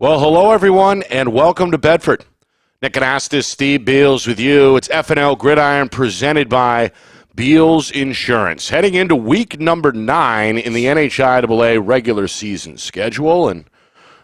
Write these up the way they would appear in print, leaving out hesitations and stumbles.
Well, hello, everyone, and welcome to Bedford. Nick Anastas, Steve Beals with you. It's FNL Gridiron presented by Beals Insurance. Heading into week number 9 in the NHIAA regular season schedule, and,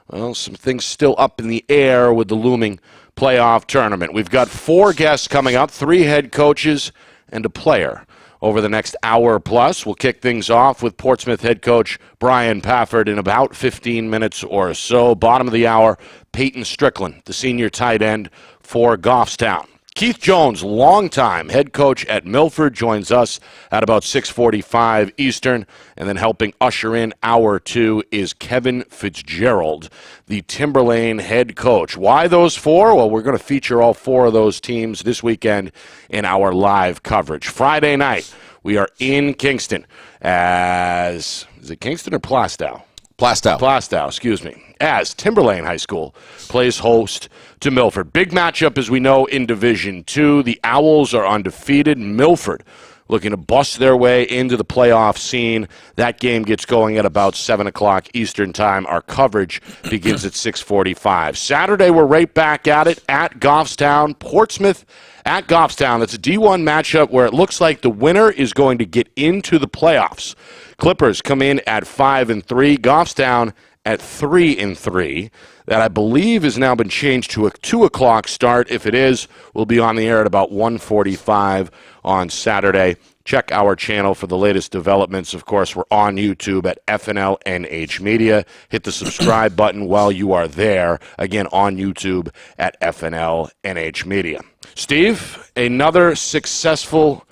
well, some things still up in the air with the looming playoff tournament. We've got 4 guests coming up, 3 head coaches and a player. Over the next hour plus, we'll kick things off with Portsmouth head coach Brian Pafford in about 15 minutes or so. Bottom of the hour, Peyton Strickland, the senior tight end for Goffstown. Keith Jones, longtime head coach at Milford, joins us at about 6:45 Eastern. And then helping usher in hour 2 is Kevin Fitzgerald, the Timberlane head coach. Why those 4? Well, we're going to feature all 4 of those teams this weekend in our live coverage. Friday night, we are in Kingston as, is it Kingston or Plastow? Plastow, excuse me. As Timberlane High School plays host to Milford. Big matchup, as we know, in Division II. The Owls are undefeated. Milford looking to bust their way into the playoff scene. That game gets going at about 7 o'clock Eastern Time. Our coverage begins at 6:45. Saturday, we're right back at it at Goffstown. Portsmouth at Goffstown. It's a D1 matchup where it looks like the winner is going to get into the playoffs. Clippers come in at 5-3. Goffstown at 3-3. That, I believe, has now been changed to a 2 o'clock start. If it is, we'll be on the air at about 1:45 on Saturday. Check our channel for the latest developments. Of course, we're on YouTube at FNLNH Media. Hit the subscribe button while you are there. Again, on YouTube at FNLNH Media. Steve, another successful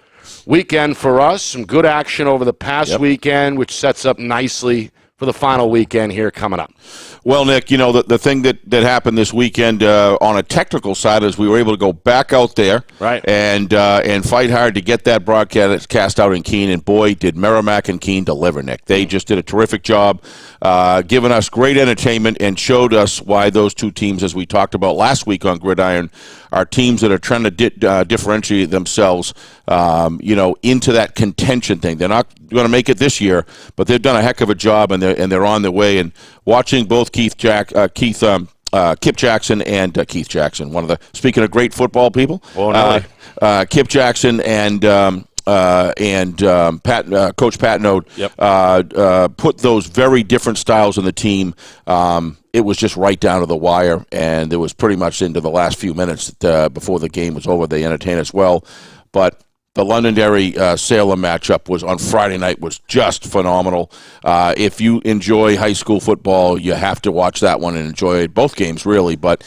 weekend for us. Some good action over the past weekend, which sets up nicely for the final weekend here coming up. Well, Nick, you know, the thing that happened this weekend on a technical side is we were able to go back out there and fight hard to get that broadcast out in Keene, and boy, did Merrimack and Keene deliver, Nick. They just did a terrific job giving us great entertainment and showed us why those two teams, as we talked about last week on Gridiron, are teams that are trying to differentiate themselves, into that contention thing. They're not going to make it this year, but they've done a heck of a job, and they're on their way. And watching both Kip Jackson and Keith Jackson, speaking of great football people, Kip Jackson and Coach Pat Node put those very different styles in the team. It was just right down to the wire, and it was pretty much into the last few minutes before the game was over. They entertained us well, but the Londonderry-Salem matchup was on Friday night was just phenomenal. If you enjoy high school football, you have to watch that one and enjoy both games, really. But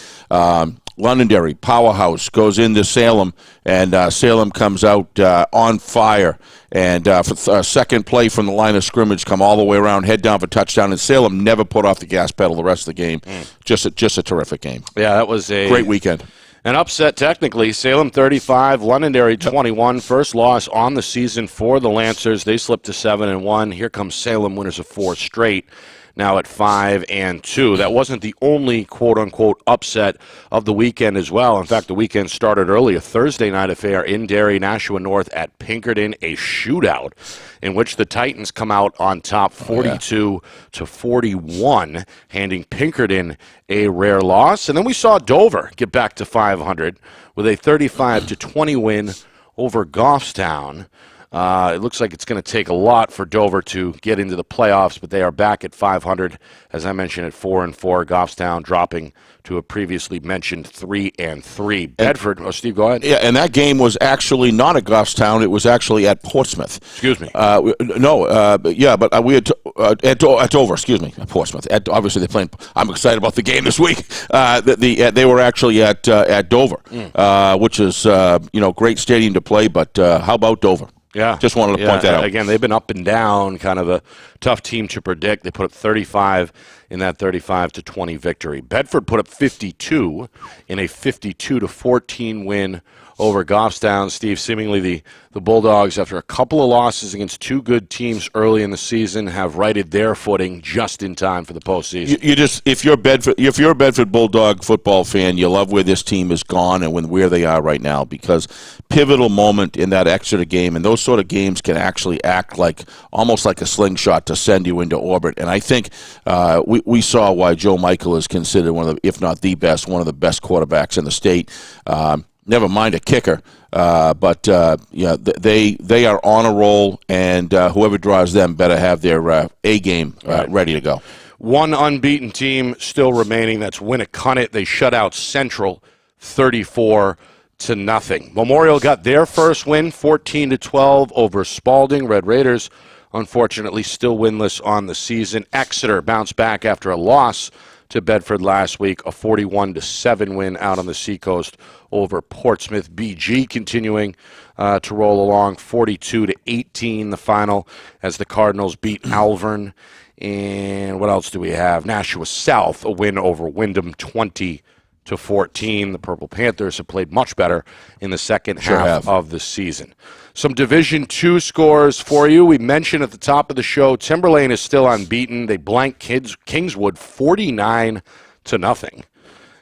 Londonderry, powerhouse, goes into Salem, and Salem comes out on fire. And for second play from the line of scrimmage, come all the way around, head down for touchdown. And Salem never put off the gas pedal the rest of the game. Just a terrific game. Yeah, that was a great weekend. An upset, technically. Salem 35, Londonderry 21. First loss on the season for the Lancers. They slipped to 7-1. Here comes Salem, winners of 4 straight, now at 5-2. That wasn't the only quote-unquote upset of the weekend as well. In fact, the weekend started early, a Thursday night affair in Derry, Nashua North at Pinkerton, a shootout in which the Titans come out on top 42-41, handing Pinkerton a rare loss. And then we saw Dover get back to 500 with a 35-20 win over Goffstown. It looks like it's going to take a lot for Dover to get into the playoffs, but they are back at 500, as I mentioned, at 4-4. Goffstown dropping to a previously mentioned 3-3. Bedford, Steve, go ahead. Yeah, and that game was actually not at Goffstown. It was actually at Portsmouth. Excuse me. But we had at Dover. Excuse me, at Portsmouth. Obviously, they're playing. I'm excited about the game this week. They were actually at Dover, which is great stadium to play. But how about Dover? Yeah. Just wanted to point that out. Again, they've been up and down, kind of a tough team to predict. They put up 35 in that 35-20 victory. Bedford put up 52 in a 52-14 win over Goffstown. Steve, seemingly the Bulldogs, after a couple of losses against two good teams early in the season, have righted their footing just in time for the postseason. You just, if you're a Bedford Bulldog football fan, you love where this team is gone and where they are right now, because pivotal moment in that Exeter game, and those sort of games can actually act like almost like a slingshot to send you into orbit. And I think we saw why Joe Michael is considered one of the, if not the best, one of the best quarterbacks in the state. Never mind a kicker, but yeah, they are on a roll, and whoever draws them better have their A game ready to go. One unbeaten team still remaining. That's Winnicott. They shut out Central 34-0. Memorial got their first win, 14-12 over Spalding. Red Raiders, unfortunately, still winless on the season. Exeter bounced back after a loss to Bedford last week, a 41-7 win out on the seacoast over Portsmouth. BG continuing to roll along, 42-18 the final as the Cardinals beat Alvern. And what else do we have? Nashua South, a win over Wyndham, 20-14. The Purple Panthers have played much better in the second half of the season. Some Division II scores for you. We mentioned at the top of the show, Timberlane is still unbeaten. They blanked Kingswood 49-0,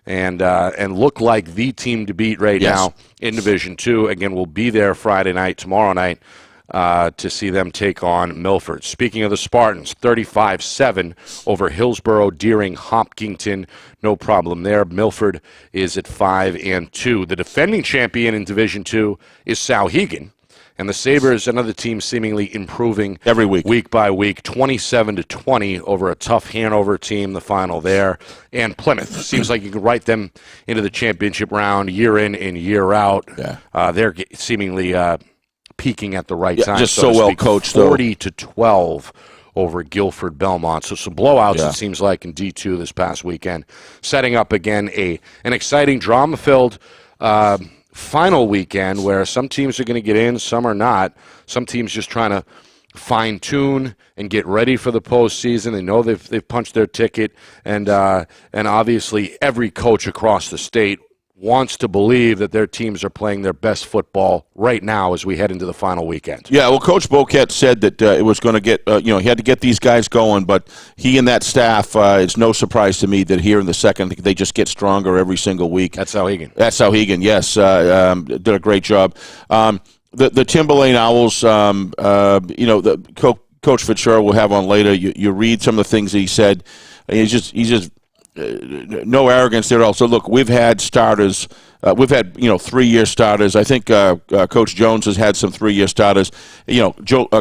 and look like the team to beat right now in Division II. Again, we'll be there Friday night, tomorrow night, to see them take on Milford. Speaking of the Spartans, 35-7 over Hillsborough, Deering, Hopkinton. No problem there. Milford is at 5-2. The defending champion in Division II is Souhegan. And the Sabres, another team seemingly improving every week by week, 27-20 over a tough Hanover team, the final there. And Plymouth, seems like you can write them into the championship round year in and year out. Yeah. They're seemingly peaking at the right time. Just so well coached, 40-12 over Guilford Belmont. So some blowouts, it seems like, in D2 this past weekend. Setting up, again, an exciting, drama-filled final weekend where some teams are going to get in, some are not. Some teams just trying to fine-tune and get ready for the postseason. They know they've punched their ticket, and obviously every coach across the state wants to believe that their teams are playing their best football right now as we head into the final weekend. Yeah, well, Coach Boquette said that it was going to get, he had to get these guys going, but he and that staff, it's no surprise to me that here in the second, they just get stronger every single week. That's Souhegan. Yes. Did a great job. The Timberlane Owls, the Coach Fitzgerald will have on later. You read some of the things that he said. He's just no arrogance there. Also, look, we've had starters. We've had 3-year starters. I think Coach Jones has had some 3-year starters.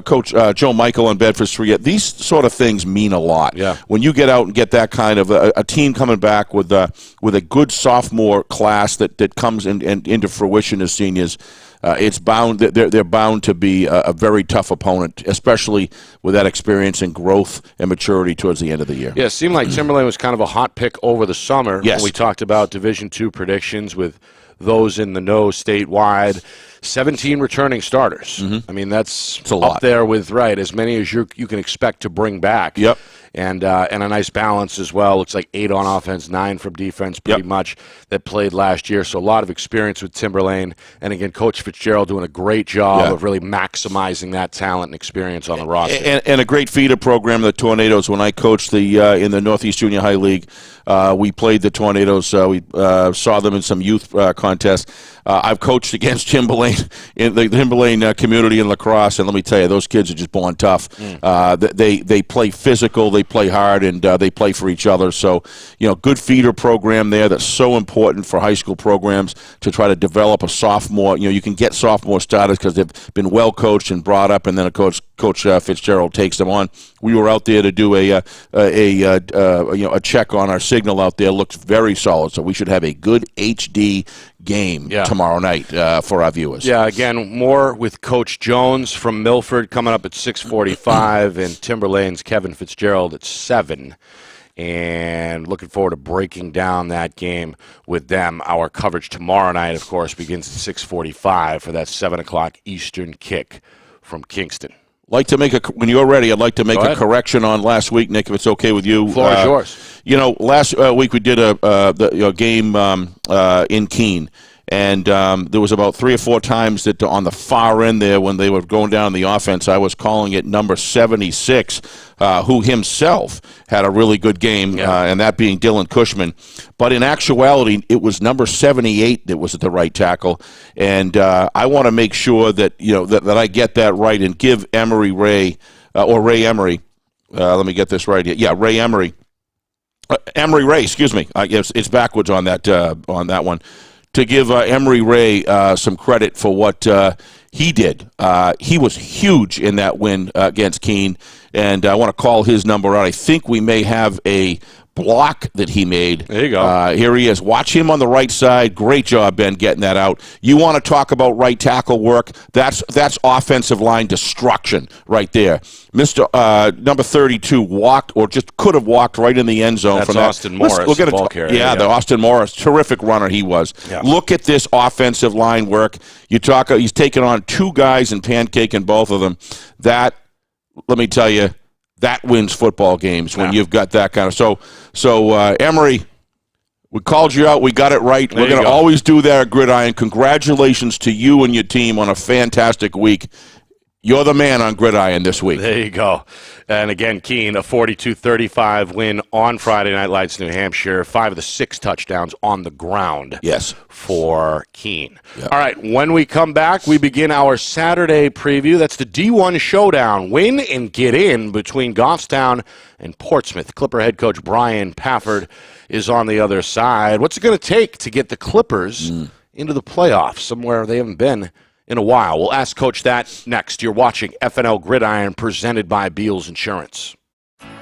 Coach Joe Michael and Bedford's 3-year. These sort of things mean a lot. Yeah. When you get out and get that kind of a team coming back with a good sophomore class that comes into fruition as seniors. It's bound. They're bound to be a very tough opponent, especially with that experience and growth and maturity towards the end of the year. Yeah, it seemed like Timberlane was kind of a hot pick over the summer. Yes. When we talked about Division II predictions with those in the know statewide. 17 returning starters. Mm-hmm. I mean, that's a lot. Up there with, as many as you can expect to bring back. Yep. And a nice balance as well. Looks like 8 on offense, 9 from defense, pretty much, that played last year. So a lot of experience with Timberlane. And again, Coach Fitzgerald doing a great job of really maximizing that talent and experience on the roster. And a great feeder program, the Tornadoes. When I coached in the Northeast Junior High League, we played the Tornadoes. We saw them in some youth contests. I've coached against Timberlane in the Timberlane community in lacrosse, and let me tell you, those kids are just born tough. They play physical, they play hard, and they play for each other. So, good feeder program there that's so important for high school programs to try to develop a sophomore. You can get sophomore starters because they've been well coached and brought up, and then Coach Fitzgerald takes them on. We were out there to do a check on our signal out there. Looks very solid, so we should have a good HD game tomorrow night for our viewers. Yeah, again, more with Coach Jones from Milford coming up at 6:45 and Timberlane's Kevin Fitzgerald at 7. And looking forward to breaking down that game with them. Our coverage tomorrow night, of course, begins at 6:45 for that 7 o'clock Eastern kick from Kingston. When you're ready, I'd like to make a correction on last week, Nick, if it's okay with you. Floor is yours. Last week we did a game in Keene, And there was about 3 or 4 times that on the far end there when they were going down the offense, I was calling it number 76, who himself had a really good game, and that being Dylan Cushman. But in actuality, it was number 78 that was at the right tackle. And I want to make sure that, that I get that right and give Ray Emery, let me get this right here. Yeah, Ray Emery. Emery Ray, excuse me. It's backwards on that one. To give Emery Ray some credit for what he did. He was huge in that win against Keene, and I want to call his number out. I think we may have a block that he made. There you go. Here he is. Watch him on the right side. Great job, Ben, getting that out. You want to talk about right tackle work? That's offensive line destruction right there. Mr. Number 32 walked, or just could have walked right in the end zone. That's from that. Austin Morris. The Austin Morris, terrific runner he was. Yeah. Look at this offensive line work. He's taken on 2 guys and pancaking both of them. That, let me tell you, that wins football games when you've got that kind of. So Emery, we called you out. We got it right. We're going to always do that at Gridiron. Congratulations to you and your team on a fantastic week. You're the man on Gridiron this week. There you go. And again, Keene, a 42-35 win on Friday Night Lights, New Hampshire. 5 of the 6 touchdowns on the ground. Yes. For Keene. Yep. All right, when we come back, we begin our Saturday preview. That's the D1 showdown. Win and get in between Goffstown and Portsmouth. Clipper head coach Brian Pafford is on the other side. What's it going to take to get the Clippers into the playoffs, somewhere they haven't been in a while? We'll ask Coach that next. You're watching FNL Gridiron, presented by Beals Insurance.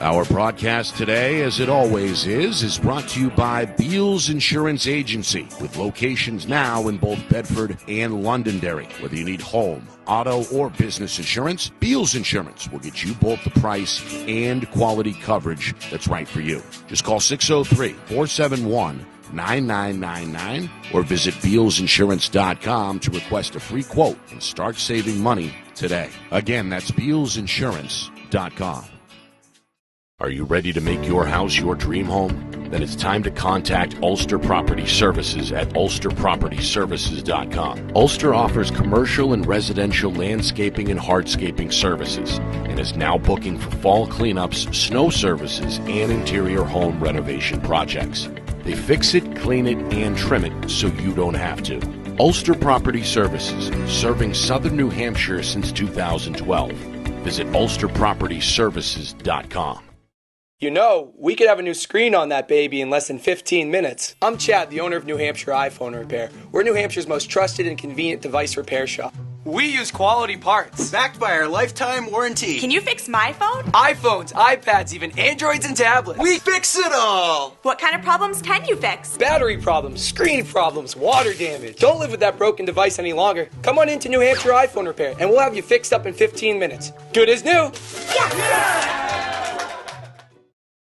Our broadcast today, as it always is brought to you by Beals Insurance Agency, with locations now in both Bedford and Londonderry. Whether you need home, auto, or business insurance, Beals Insurance will get you both the price and quality coverage that's right for you. Just call 603-471-9999 or visit BealsInsurance.com to request a free quote and start saving money today. Again, that's BealsInsurance.com. Are you ready to make your house your dream home? Then it's time to contact Ulster Property Services at ulsterpropertyservices.com. Ulster offers commercial and residential landscaping and hardscaping services and is now booking for fall cleanups, snow services, and interior home renovation projects. They fix it, clean it, and trim it so you don't have to. Ulster Property Services, serving southern New Hampshire since 2012. Visit ulsterpropertyservices.com. You know, we could have a new screen on that baby in less than 15 minutes. I'm Chad, the owner of New Hampshire iPhone Repair. We're New Hampshire's most trusted and convenient device repair shop. We use quality parts, backed by our lifetime warranty. Can you fix my phone? iPhones, iPads, even Androids and tablets. We fix it all! What kind of problems can you fix? Battery problems, screen problems, water damage. Don't live with that broken device any longer. Come on into New Hampshire iPhone Repair, and we'll have you fixed up in 15 minutes. Good as new. Yes!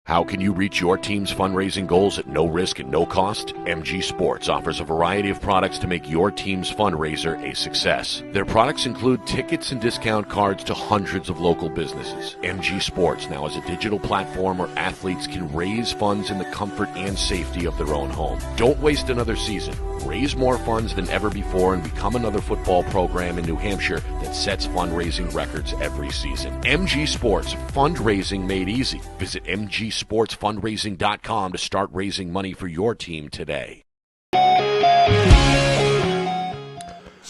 How can you reach your team's fundraising goals at no risk and no cost? MG Sports offers a variety of products to make your team's fundraiser a success. Their products include tickets and discount cards to hundreds of local businesses. MG Sports now has a digital platform where athletes can raise funds in the comfort and safety of their own home. Don't waste another season. Raise more funds than ever before and become another football program in New Hampshire that sets fundraising records every season. MG Sports, fundraising made easy. Visit mgsportsfundraising.com to start raising money for your team today.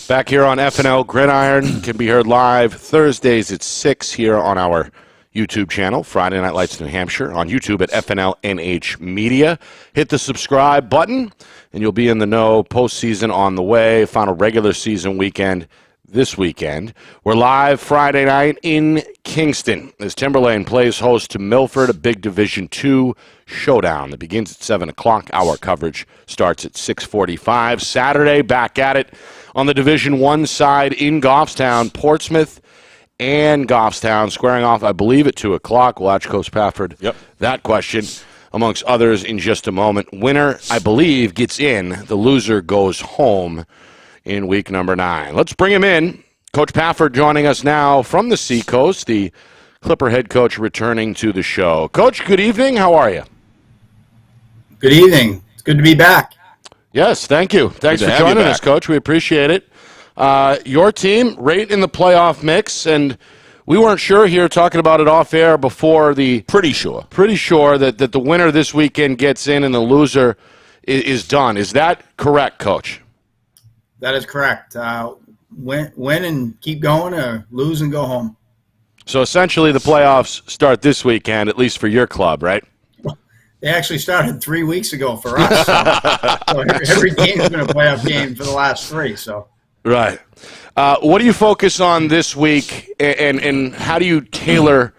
Back here on FNL Gridiron, can be heard live Thursdays at 6 here on our YouTube channel, Friday Night Lights New Hampshire, on YouTube at FNLNH Media. Hit the subscribe button, and you'll be in the know. Postseason on the way. Final regular season weekend this weekend. We're live Friday night in Kingston as Timberlane plays host to Milford, a big Division II showdown that begins at 7 o'clock. Our coverage starts at 6:45. Saturday, back at it on the Division I side in Goffstown. Portsmouth and Goffstown squaring off, I believe, at 2 o'clock. We'll ask Coach Pafford that question, amongst others, in just a moment. Winner, I believe, gets in. The loser goes home in week number 9. Let's bring him in. Coach Pafford joining us now from the Seacoast, the Clipper head coach returning to the show. Coach, good evening. How are you? Good evening. It's good to be back. Yes, thank you. Thanks Good for to have you joining us, back. Coach. We appreciate it. Your team, right in the playoff mix, and we weren't sure here talking about it off air before the Pretty sure. that the winner this weekend gets in and the loser is done. Is that correct, Coach? That is correct. Win and keep going, or lose and go home. So essentially the playoffs start this weekend, at least for your club, right? They actually started 3 weeks ago for us. So every game's been a playoff game for the last 3. So Right. What do you focus on this week, and how do you tailor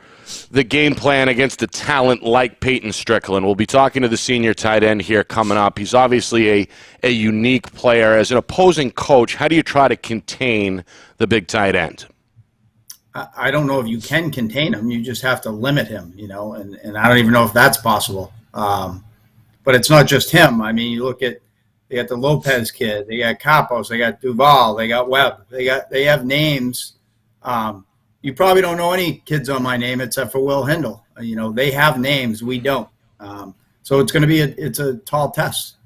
the game plan against a talent like Peyton Strickland? We'll be talking to the senior tight end here coming up. He's obviously a unique player. As an opposing coach, how do you try to contain the big tight end? I don't know if you can contain him. You just have to limit him, and I don't even know if that's possible. But it's not just him. I mean, you look at they got the Lopez kid, they got Capos, they got Duval, they got Webb, they have names. You probably don't know any kids on my name except for Will Hindle. They have names, we don't. So it's going to be it's a tall test.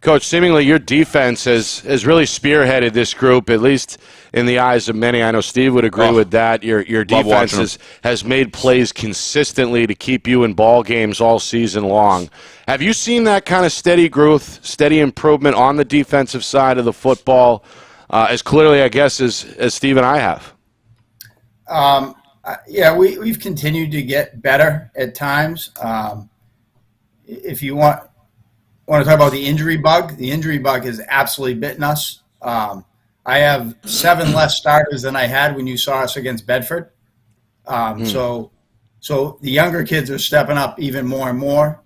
Coach, seemingly your defense has really spearheaded this group, at least in the eyes of many. I know Steve would agree with that. Your defense has made plays consistently to keep you in ball games all season long. Have you seen that kind of steady growth, steady improvement on the defensive side of the football as clearly, I guess, as Steve and I have? Yeah, we've continued to get better at times. If you want to talk about the injury bug has absolutely bitten us. I have 7 less starters than I had when you saw us against Bedford. So the younger kids are stepping up even more and more.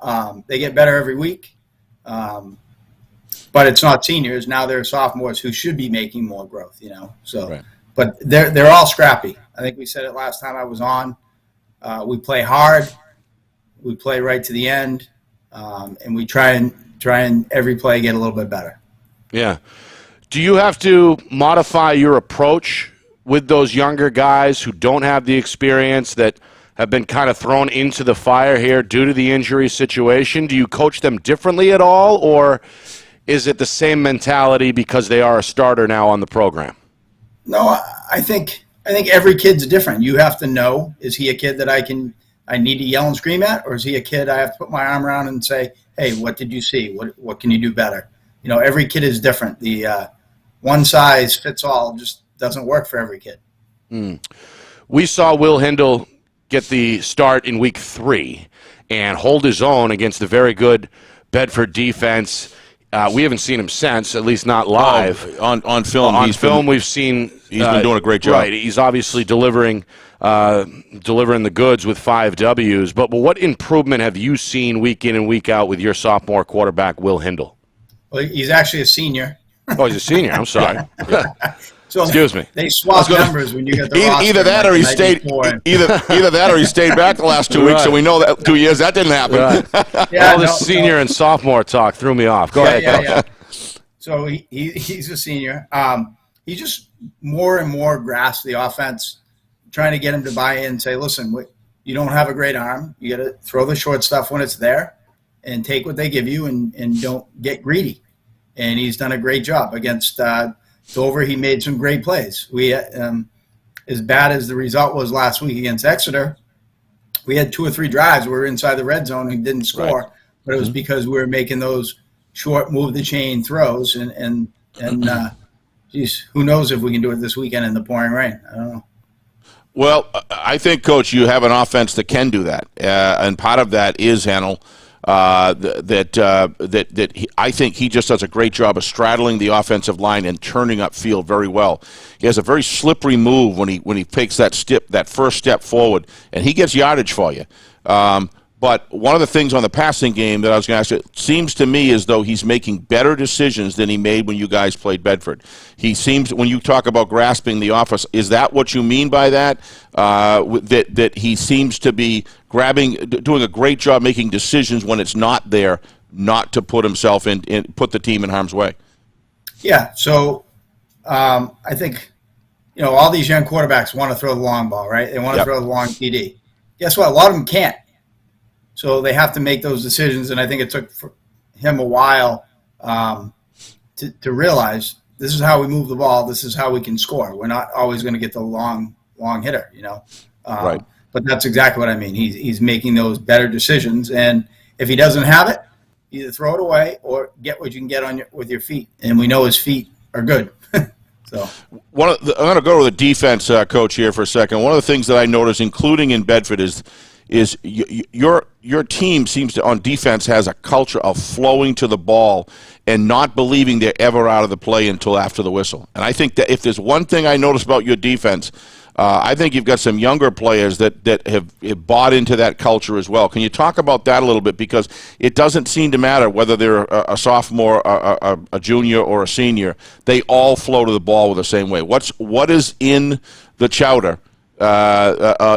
They get better every week. But it's not seniors. Now they're sophomores who should be making more growth, So, right. But they're all scrappy. I think we said it last time I was on. We play hard. We play right to the end. And we try and every play get a little bit better. Yeah. Do you have to modify your approach with those younger guys who don't have the experience, that have been kind of thrown into the fire here due to the injury situation? Do you coach them differently at all, or is it the same mentality because they are a starter now on the program? No, I think every kid's different. You have to know, is he a kid that I need to yell and scream at, or is he a kid I have to put my arm around and say, hey, what did you see? What can you do better? Every kid is different. The one size fits all just doesn't work for every kid. We saw Will Hindle get the start in week 3 and hold his own against a very good Bedford defense. We haven't seen him since, at least not live. On film. We've seen he's been doing a great job. Right, he's obviously delivering the goods with 5 W's. But what improvement have you seen week in and week out with your sophomore quarterback, Will Hindle? Well, he's actually a senior. Oh, he's a senior. I'm sorry. So excuse me. They swap numbers when you get the roster. Either that or he stayed. Either that or he stayed back the last 2 weeks, so we know that 2 years that didn't happen. Right. All this senior and sophomore talk threw me off. Go ahead. Yeah. So he's a senior. He just more and more grasps the offense, trying to get him to buy in and say, listen, you don't have a great arm. You got to throw the short stuff when it's there and take what they give you and don't get greedy. And he's done a great job against Dover. He made some great plays. We, as bad as the result was last week against Exeter, we had 2 or 3 drives where we were inside the red zone and didn't score. Right. But it was because we were making those short move the chain throws. And geez, who knows if we can do it this weekend in the pouring rain. I don't know. Well, I think, Coach, you have an offense that can do that. And part of that is Hannell. I think he just does a great job of straddling the offensive line and turning upfield very well. He has a very slippery move when he takes that first step forward, and he gets yardage for you. But one of the things on the passing game that I was going to ask you, it seems to me as though he's making better decisions than he made when you guys played Bedford. He seems, when you talk about grasping the offense, is that what you mean by that? That he seems to be doing a great job making decisions when it's not there, not to put himself put the team in harm's way. Yeah. So I think all these young quarterbacks want to throw the long ball, right? They want to throw the long TD. Guess what? A lot of them can't. So they have to make those decisions, and I think it took him a while to realize this is how we move the ball. This is how we can score. We're not always going to get the long hitter, Right. But that's exactly what I mean. He's making those better decisions, and if he doesn't have it, either throw it away or get what you can get with your feet. And we know his feet are good. So I'm going to go to the defense, coach, here for a second. One of the things that I noticed, including in Bedford, is your team seems to, on defense, has a culture of flowing to the ball and not believing they're ever out of the play until after the whistle. And I think that if there's one thing I notice about your defense, I think you've got some younger players that have bought into that culture as well. Can you talk about that a little bit? Because it doesn't seem to matter whether they're a sophomore, a junior, or a senior. They all flow to the ball with the same way. What is in the chowder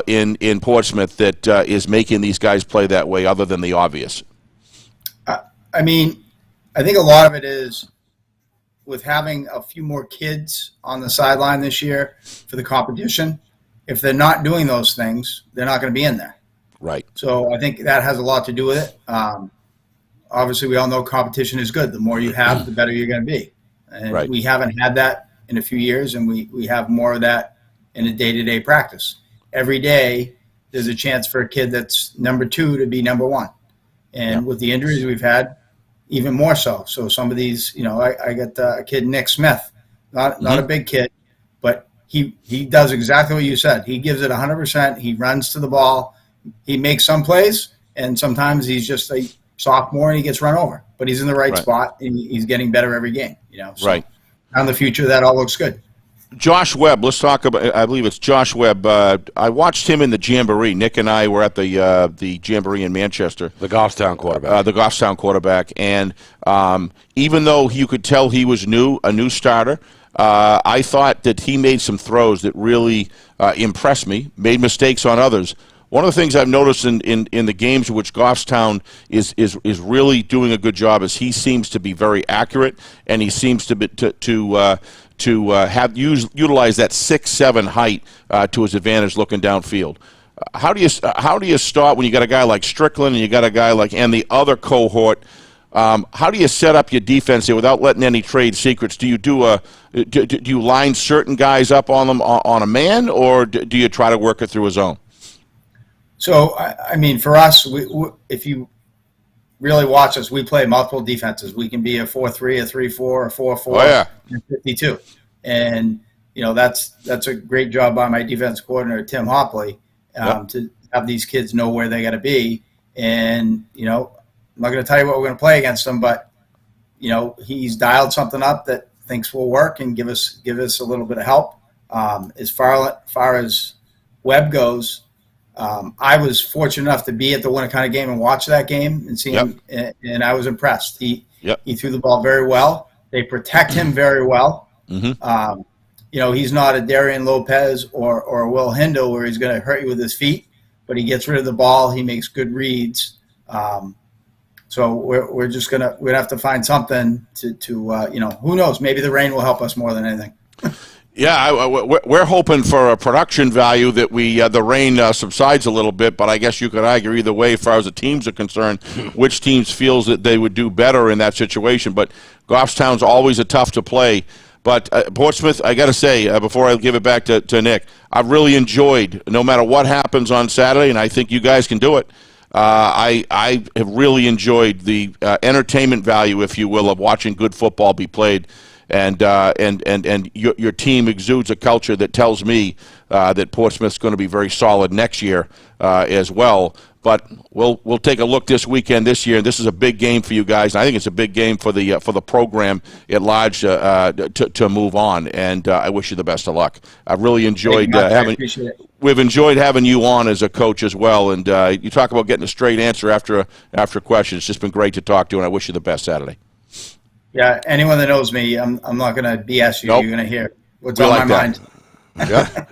in Portsmouth that is making these guys play that way, other than the obvious? I mean, I think a lot of it is with having a few more kids on the sideline this year for the competition. If they're not doing those things, they're not going to be in there. Right. So I think that has a lot to do with it. Obviously, we all know competition is good. The more you have, the better you're going to be. And right. We haven't had that in a few years, and we have more of that in a day-to-day practice. Every day, there's a chance for a kid that's number 2 to be number 1. And with the injuries we've had, even more so. So some of these, I got a kid, Nick Smith, not a big kid, but he does exactly what you said. He gives it 100%. He runs to the ball. He makes some plays, and sometimes he's just a sophomore and he gets run over. But he's in the right spot, and he's getting better every game. So right. In the future, that all looks good. Josh Webb, let's talk about, I believe it's Josh Webb. I watched him in the Jamboree. Nick and I were at the Jamboree in Manchester. The Goffstown quarterback. And even though you could tell he was a new starter, I thought that he made some throws that really impressed me, made mistakes on others. One of the things I've noticed in the games in which Goffstown is really doing a good job is he seems to be very accurate, and he seems to utilize that 6'7" height to his advantage looking downfield. How do you start when you got a guy like Strickland and you got a guy like and the other cohort? How do you set up your defense here without letting any trade secrets? Do you line certain guys up on them on a man, or do you try to work it through a zone? So I mean, for us, if you really watch us, we play multiple defenses. We can be a 4-3, a 3-4, a 4-4, and 52. And that's a great job by my defense coordinator, Tim Hopley, to have these kids know where they got to be. And I'm not going to tell you what we're going to play against them, but he's dialed something up that thinks will work and give us a little bit of help. As far as Webb goes, I was fortunate enough to be at the Winneconne game and watch that game and see him, and I was impressed. He threw the ball very well. They protect him very well. Mm-hmm. He's not a Darian Lopez or a Will Hindle where he's going to hurt you with his feet, but he gets rid of the ball. He makes good reads. So we're gonna have to find something to who knows? Maybe the rain will help us more than anything. Yeah, we're hoping for a production value that the rain subsides a little bit, but I guess you could argue either way as far as the teams are concerned, which teams feels that they would do better in that situation. But Goffstown's always a tough to play. But Portsmouth, I got to say, before I give it back to Nick, I've really enjoyed, no matter what happens on Saturday, and I think you guys can do it, I have really enjoyed the entertainment value, if you will, of watching good football be played. And your team exudes a culture that tells me that Portsmouth's going to be very solid next year as well. But we'll take a look this weekend, this year. This is a big game for you guys. And I think it's a big game for the program at large to move on. And I wish you the best of luck. I've really enjoyed we've enjoyed having you on as a coach as well. And you talk about getting a straight answer after a question. It's just been great to talk to you, and I wish you the best Saturday. Yeah, anyone that knows me, I'm not going to BS you. Nope. You're going to hear what's on my mind. Yeah.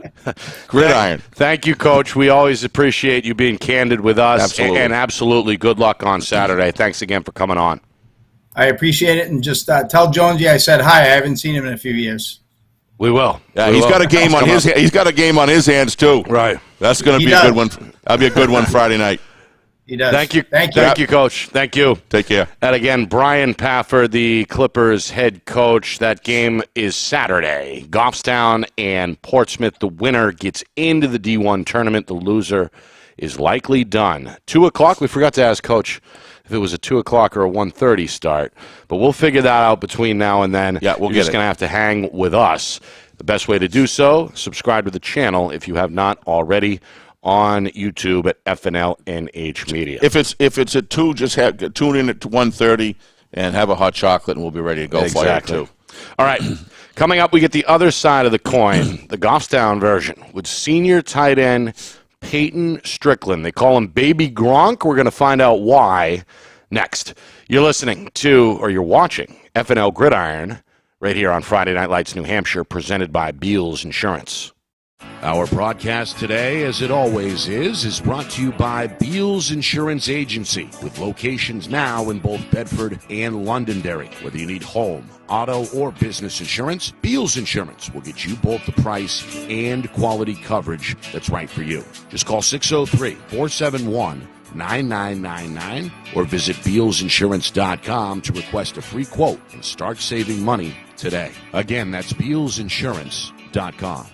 Gridiron. Thank you, Coach. We always appreciate you being candid with us. Absolutely. And absolutely good luck on Saturday. Thanks again for coming on. I appreciate it. And just tell Jonesy I said hi. I haven't seen him in a few years. We will. Yeah, he's got a game on his hands too. Right. That's going to be a good one. That'll be a good one Friday night. He does. Thank you. Thank you. Thank you, Coach. Thank you. Take care. And again, Brian Pafford, the Clippers head coach. That game is Saturday. Goffstown and Portsmouth. The winner gets into the D1 tournament. The loser is likely done. 2 o'clock. We forgot to ask Coach if it was a 2 o'clock or a 1:30 start. But we'll figure that out between now and then. Yeah, we'll You're get just it. going to have to hang with us. The best way to do so, subscribe to the channel if you have not already on YouTube at FNLNH Media. If it's at 2, just tune in at 1:30 and have a hot chocolate, and we'll be ready to go Exactly. for you, too. All right. Coming up, we get the other side of the coin, the Goffstown version, with senior tight end Peyton Strickland. They call him Baby Gronk. We're going to find out why next. You're listening to, or you're watching, FNL Gridiron right here on Friday Night Lights, New Hampshire, presented by Beals Insurance. Our broadcast today, as it always is brought to you by Beals Insurance Agency, with locations now in both Bedford and Londonderry. Whether you need home, auto, or business insurance, Beals Insurance will get you both the price and quality coverage that's right for you. Just call 603-471-9999 or visit BealsInsurance.com to request a free quote and start saving money today. Again, that's BealsInsurance.com.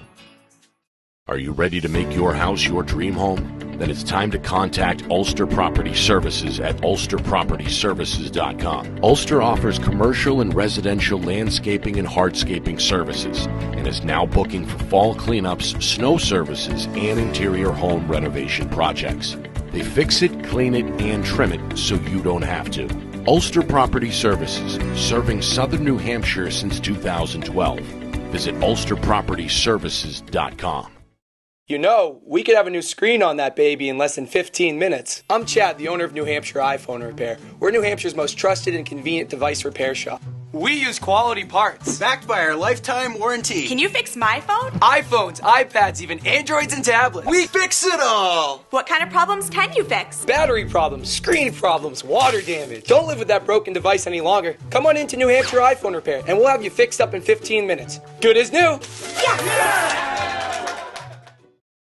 Are you ready to make your house your dream home? Then it's time to contact Ulster Property Services at ulsterpropertyservices.com. Ulster offers commercial and residential landscaping and hardscaping services and is now booking for fall cleanups, snow services, and interior home renovation projects. They fix it, clean it, and trim it so you don't have to. Ulster Property Services, serving southern New Hampshire since 2012. Visit ulsterpropertyservices.com. You know, we could have a new screen on that baby in less than 15 minutes. I'm Chad, the owner of New Hampshire iPhone Repair. We're New Hampshire's most trusted and convenient device repair shop. We use quality parts, Backed by our lifetime warranty. Can you fix my phone? iPhones, iPads, even Androids and tablets. We fix it all! What kind of problems can you fix? Battery problems, screen problems, water damage. Don't live with that broken device any longer. Come on into New Hampshire iPhone Repair and we'll have you fixed up in 15 minutes. Good as new.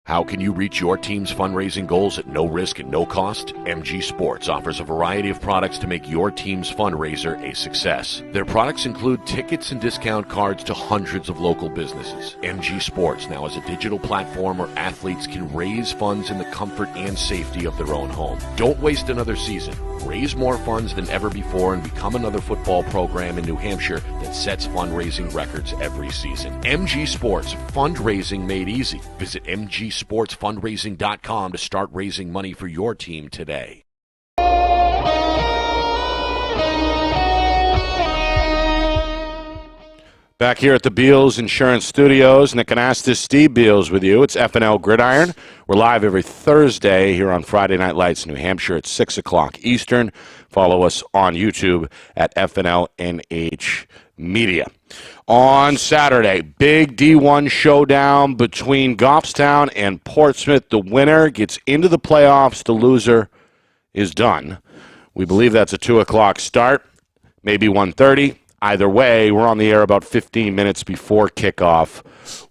How can you reach your team's fundraising goals at no risk and no cost? MG Sports offers a variety of products to make your team's fundraiser a success. Their products include tickets and discount cards to hundreds of local businesses. MG Sports now has a digital platform where athletes can raise funds in the comfort and safety of their own home. Don't waste another season. Raise more funds than ever before and become another football program in New Hampshire that sets fundraising records every season. MG Sports, fundraising made easy. Visit mgsportsfundraising.com to start raising money for your team today. Back here at the Beals Insurance Studios, Nick Anastas, Steve Beals with you. It's FNL Gridiron. We're live every Thursday here on Friday Night Lights, New Hampshire at 6 o'clock Eastern. Follow us on YouTube at FNLNH Media. On Saturday, big D1 showdown between Goffstown and Portsmouth. The winner gets into the playoffs. The loser is done. We believe that's a 2 o'clock start, maybe 1:30. Either way, we're on the air about 15 minutes before kickoff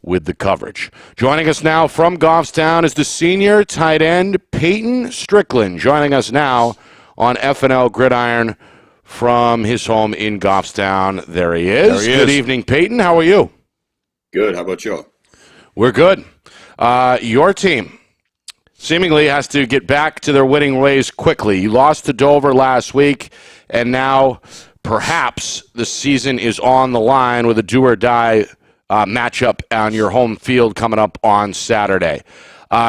with the coverage. Joining us now from Goffstown is the senior tight end, Peyton Strickland, joining us now on FNL Gridiron from his home in Goffstown. There he is. Good evening, Peyton. How are you? Good. How about you? We're good. Your team seemingly has to get back to their winning ways quickly. You lost to Dover last week, and now perhaps the season is on the line with a do-or-die matchup on your home field coming up on Saturday.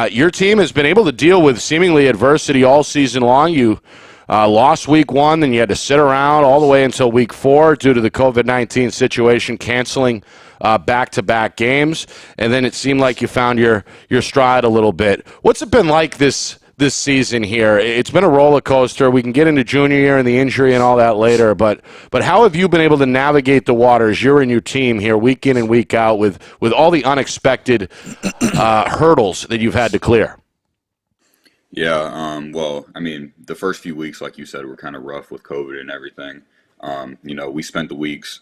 Your team has been able to deal with seemingly adversity all season long. You lost week 1, then you had to sit around all the way until week 4 due to the COVID-19 situation, canceling back-to-back games, and then it seemed like you found your stride a little bit. What's it been like this season here? It's been a roller coaster. We can get into junior year and the injury and all that later, but how have you been able to navigate the waters, you and your team here, week in and week out, with all the unexpected hurdles that you've had to clear? Yeah, well, I mean, the first few weeks, like you said, were kind of rough with COVID and everything. We spent the weeks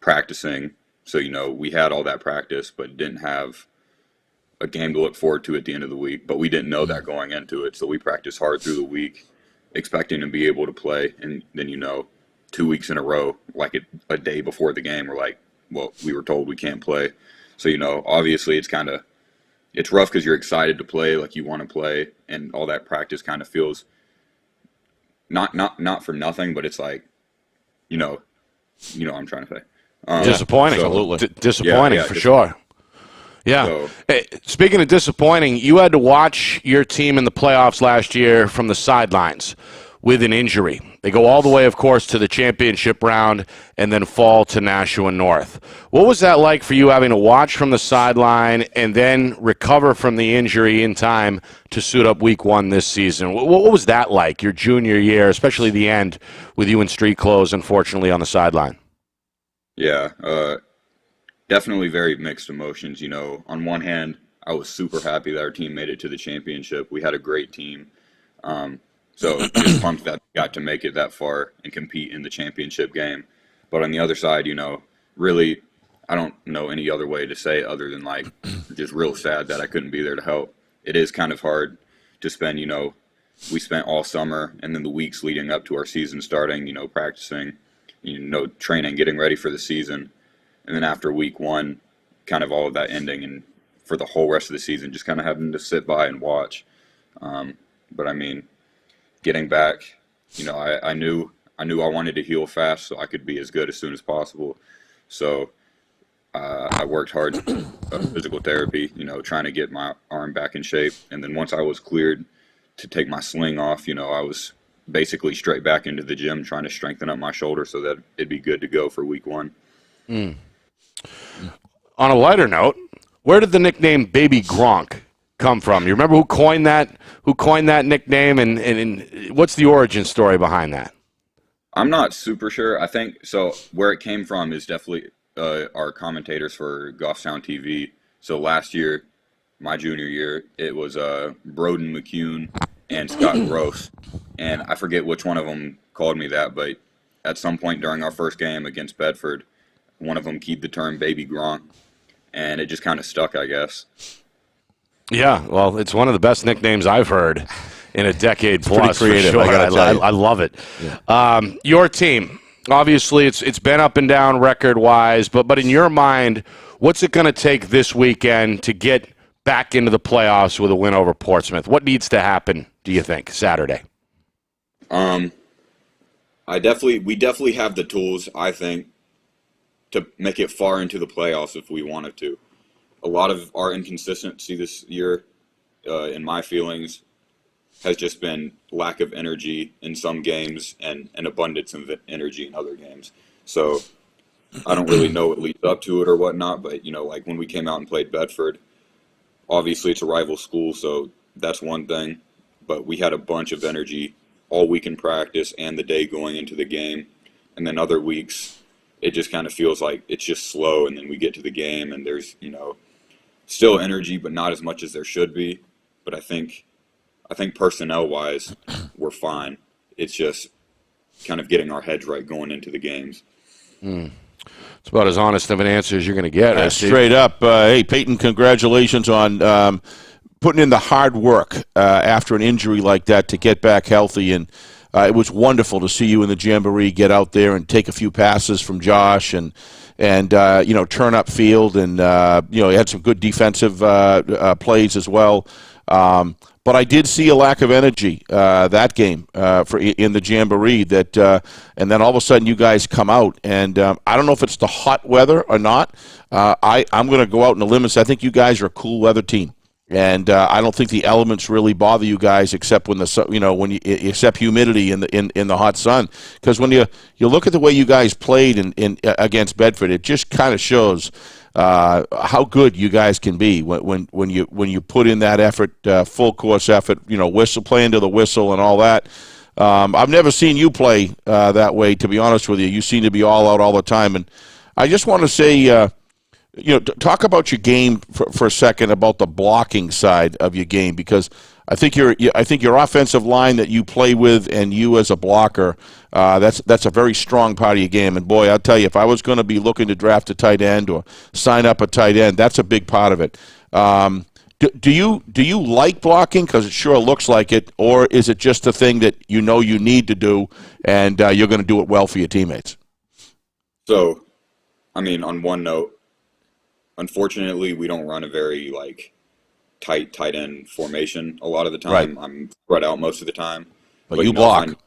practicing, so, we had all that practice, but didn't have a game to look forward to at the end of the week. But we didn't know that going into it, so we practiced hard through the week. expecting to be able to play, and then 2 weeks in a row, like a day before the game, we're like, well, we were told we can't play. So obviously it's rough because you're excited to play, like you want to play, and all that practice kind of feels not for nothing, but it's like, what I'm trying to say. Disappointing. So, disappointing for sure. Yeah. So, hey, speaking of disappointing, you had to watch your team in the playoffs last year from the sidelines with an injury. They go all the way, of course, to the championship round and then fall to Nashua North. What was that like for you, having to watch from the sideline and then recover from the injury in time to suit up week 1 this season? What was that like, your junior year, especially the end, with you in street clothes, unfortunately, on the sideline? Yeah, definitely very mixed emotions. On one hand, I was super happy that our team made it to the championship. We had a great team. So just pumped that we got to make it that far and compete in the championship game. But on the other side, really, I don't know any other way to say it other than like just real sad that I couldn't be there to help. It is kind of hard to spend, we spent all summer and then the weeks leading up to our season starting, practicing, training, getting ready for the season. And then after week 1, kind of all of that ending, and for the whole rest of the season, just kind of having to sit by and watch. But I mean, getting back, I knew I wanted to heal fast so I could be as good as soon as possible. So I worked hard physical therapy, trying to get my arm back in shape. And then once I was cleared to take my sling off, I was basically straight back into the gym trying to strengthen up my shoulder so that it'd be good to go for week 1. On a lighter note, where did the nickname Baby Gronk come from? You remember who coined that nickname, and what's the origin story behind that? I'm not super sure. I think so. Where it came from is definitely our commentators for Goffstown TV. So last year, my junior year, it was Broden McCune and Scott Gross, and I forget which one of them called me that, but at some point during our first game against Bedford, one of them keyed the term Baby Gronk, and it just kind of stuck, I guess. Yeah, well, it's one of the best nicknames I've heard in a decade plus. Pretty creative, for sure. I love it. Yeah. Your team, obviously, it's been up and down record-wise, but in your mind, what's it going to take this weekend to get back into the playoffs with a win over Portsmouth? What needs to happen, do you think, Saturday? We definitely have the tools, I think, to make it far into the playoffs if we wanted to. A lot of our inconsistency this year, in my feelings, has just been lack of energy in some games and an abundance of energy in other games. So I don't really know what leads up to it or whatnot, but, like when we came out and played Bedford, obviously it's a rival school, so that's one thing. But we had a bunch of energy all week in practice and the day going into the game. And then other weeks, it just kind of feels like it's just slow, and then we get to the game and there's, still energy, but not as much as there should be. But I think personnel-wise, we're fine. It's just kind of getting our heads right going into the games. It's about as honest of an answer as you're going to get. Straight up. Hey, Peyton, congratulations on putting in the hard work after an injury like that to get back healthy. And it was wonderful to see you in the Jamboree get out there and take a few passes from Josh and turn up field. And, you had some good defensive plays as well. But I did see a lack of energy that game in the Jamboree. And then all of a sudden you guys come out, and I don't know if it's the hot weather or not. I'm going to go out on a limb and say I think you guys are a cool weather team, and I don't think the elements really bother you guys except when except humidity in the hot sun. Because when you look at the way you guys played in against Bedford, it just kind of shows how good you guys can be when you put in that effort, full course effort, playing to the whistle and all that. I've never seen you play that way, to be honest with you. You seem to be all out all the time, and I just want to say, talk about your game for a second, about the blocking side of your game, because I think your offensive line that you play with and you as a blocker, that's a very strong part of your game. And boy, I'll tell you, if I was going to be looking to draft a tight end or sign up a tight end, that's a big part of it. Do you like blocking? Because it sure looks like it, or is it just a thing that you know you need to do, and you're going to do it well for your teammates? So, I mean, on one note, unfortunately, we don't run a very tight end formation a lot of the time. Right. I'm spread out most of the time. But you block.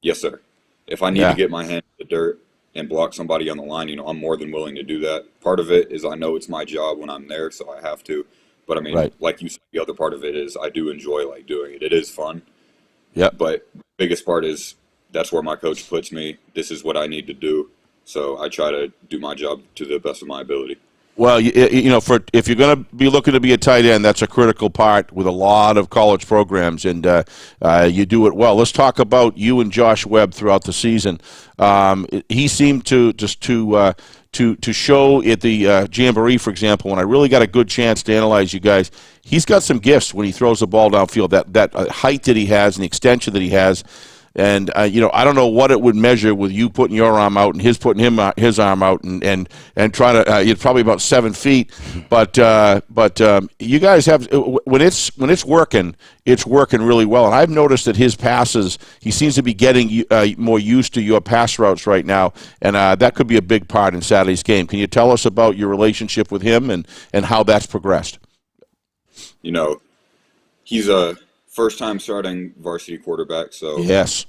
Yes, sir. If I need to get my hand in the dirt and block somebody on the line, I'm more than willing to do that. Part of it is I know it's my job when I'm there, so I have to. But I mean, like you said, the other part of it is I do enjoy doing it. It is fun. Yeah. But the biggest part is that's where my coach puts me. This is what I need to do. So I try to do my job to the best of my ability. Well, if you're going to be looking to be a tight end, that's a critical part with a lot of college programs, and you do it well. Let's talk about you and Josh Webb throughout the season. He seemed to show at the Jamboree, for example, when I really got a good chance to analyze you guys. He's got some gifts when he throws the ball downfield. That height that he has and the extension that he has. And I don't know what it would measure with you putting your arm out and his putting his arm out and trying to. It's probably about 7 feet, but you guys have when it's working really well. And I've noticed that his passes, he seems to be getting more used to your pass routes right now, and that could be a big part in Saturday's game. Can you tell us about your relationship with him and how that's progressed? He's a first-time starting varsity quarterback, so yes,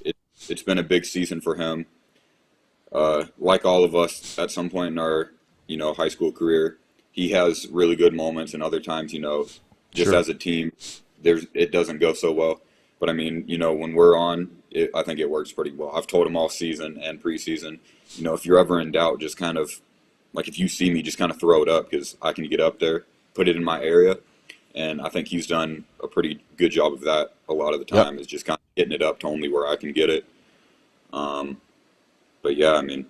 it's been a big season for him. Like all of us, at some point in our high school career, he has really good moments, and other times, just as a team, it doesn't go so well. But I mean, when we're on, I think it works pretty well. I've told him all season and preseason, if you're ever in doubt, just kind of if you see me, just kind of throw it up because I can get up there, put it in my area. And I think he's done a pretty good job of that a lot of the time, is just kind of getting it up to only where I can get it. But yeah, I mean,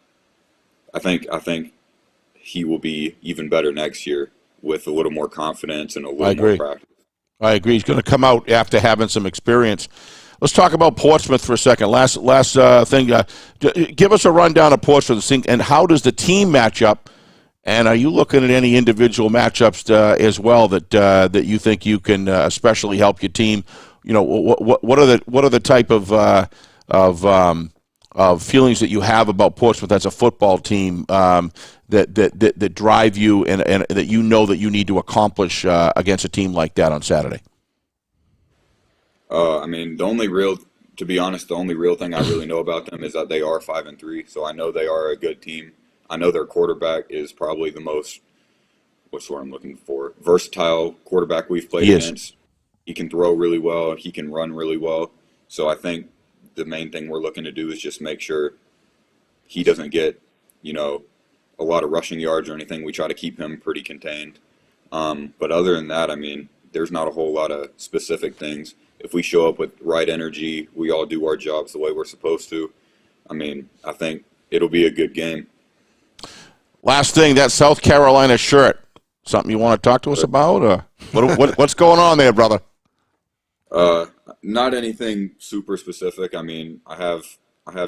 I think he will be even better next year with a little more confidence and a little more practice. I agree. He's going to come out after having some experience. Let's talk about Portsmouth for a second. Last thing, give us a rundown of Portsmouth and how does the team match up? And are you looking at any individual matchups as well that you think you can especially help your team? What are the type of feelings that you have about Portsmouth as a football team that drive you and that that you need to accomplish against a team like that on Saturday? I mean, the only real thing I really know about them is that they are 5-3. So I know they are a good team. I know their quarterback is probably the most, what's the word I'm looking for, versatile quarterback we've played against. He can throw really well. He can run really well. So I think the main thing we're looking to do is just make sure he doesn't get, a lot of rushing yards or anything. We try to keep him pretty contained. But other than that, I mean, there's not a whole lot of specific things. If we show up with right energy, we all do our jobs the way we're supposed to. I mean, I think it'll be a good game. Last thing, that South Carolina shirt, something you want to talk to us about? Or what's going on there, brother? Not anything super specific. I mean, I have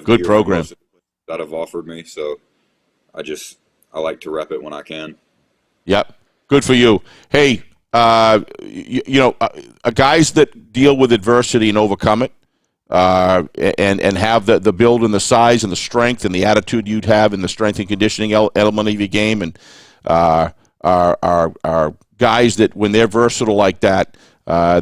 good program that have offered me, so I like to rep it when I can. Yep, good for you. Hey, guys that deal with adversity and overcome it, and have the build and the size and the strength and the attitude you'd have and the strength and conditioning element of your game, and are guys that when they're versatile like that,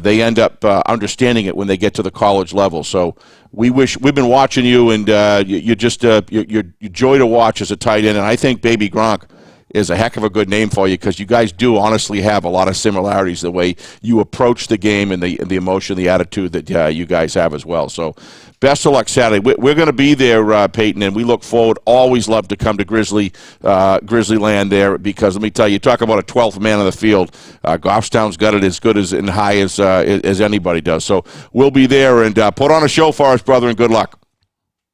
they end up understanding it when they get to the college level. So we've been watching you, and you're joy to watch as a tight end, and I think Baby Gronk is a heck of a good name for you because you guys do honestly have a lot of similarities the way you approach the game and the emotion, the attitude that you guys have as well. So best of luck Saturday. We're going to be there, Peyton, and we look forward. Always love to come to Grizzly land there because let me tell you, talk about a 12th man on the field. Goffstown's got it as good as and high as anybody does. So we'll be there and put on a show for us, brother, and good luck.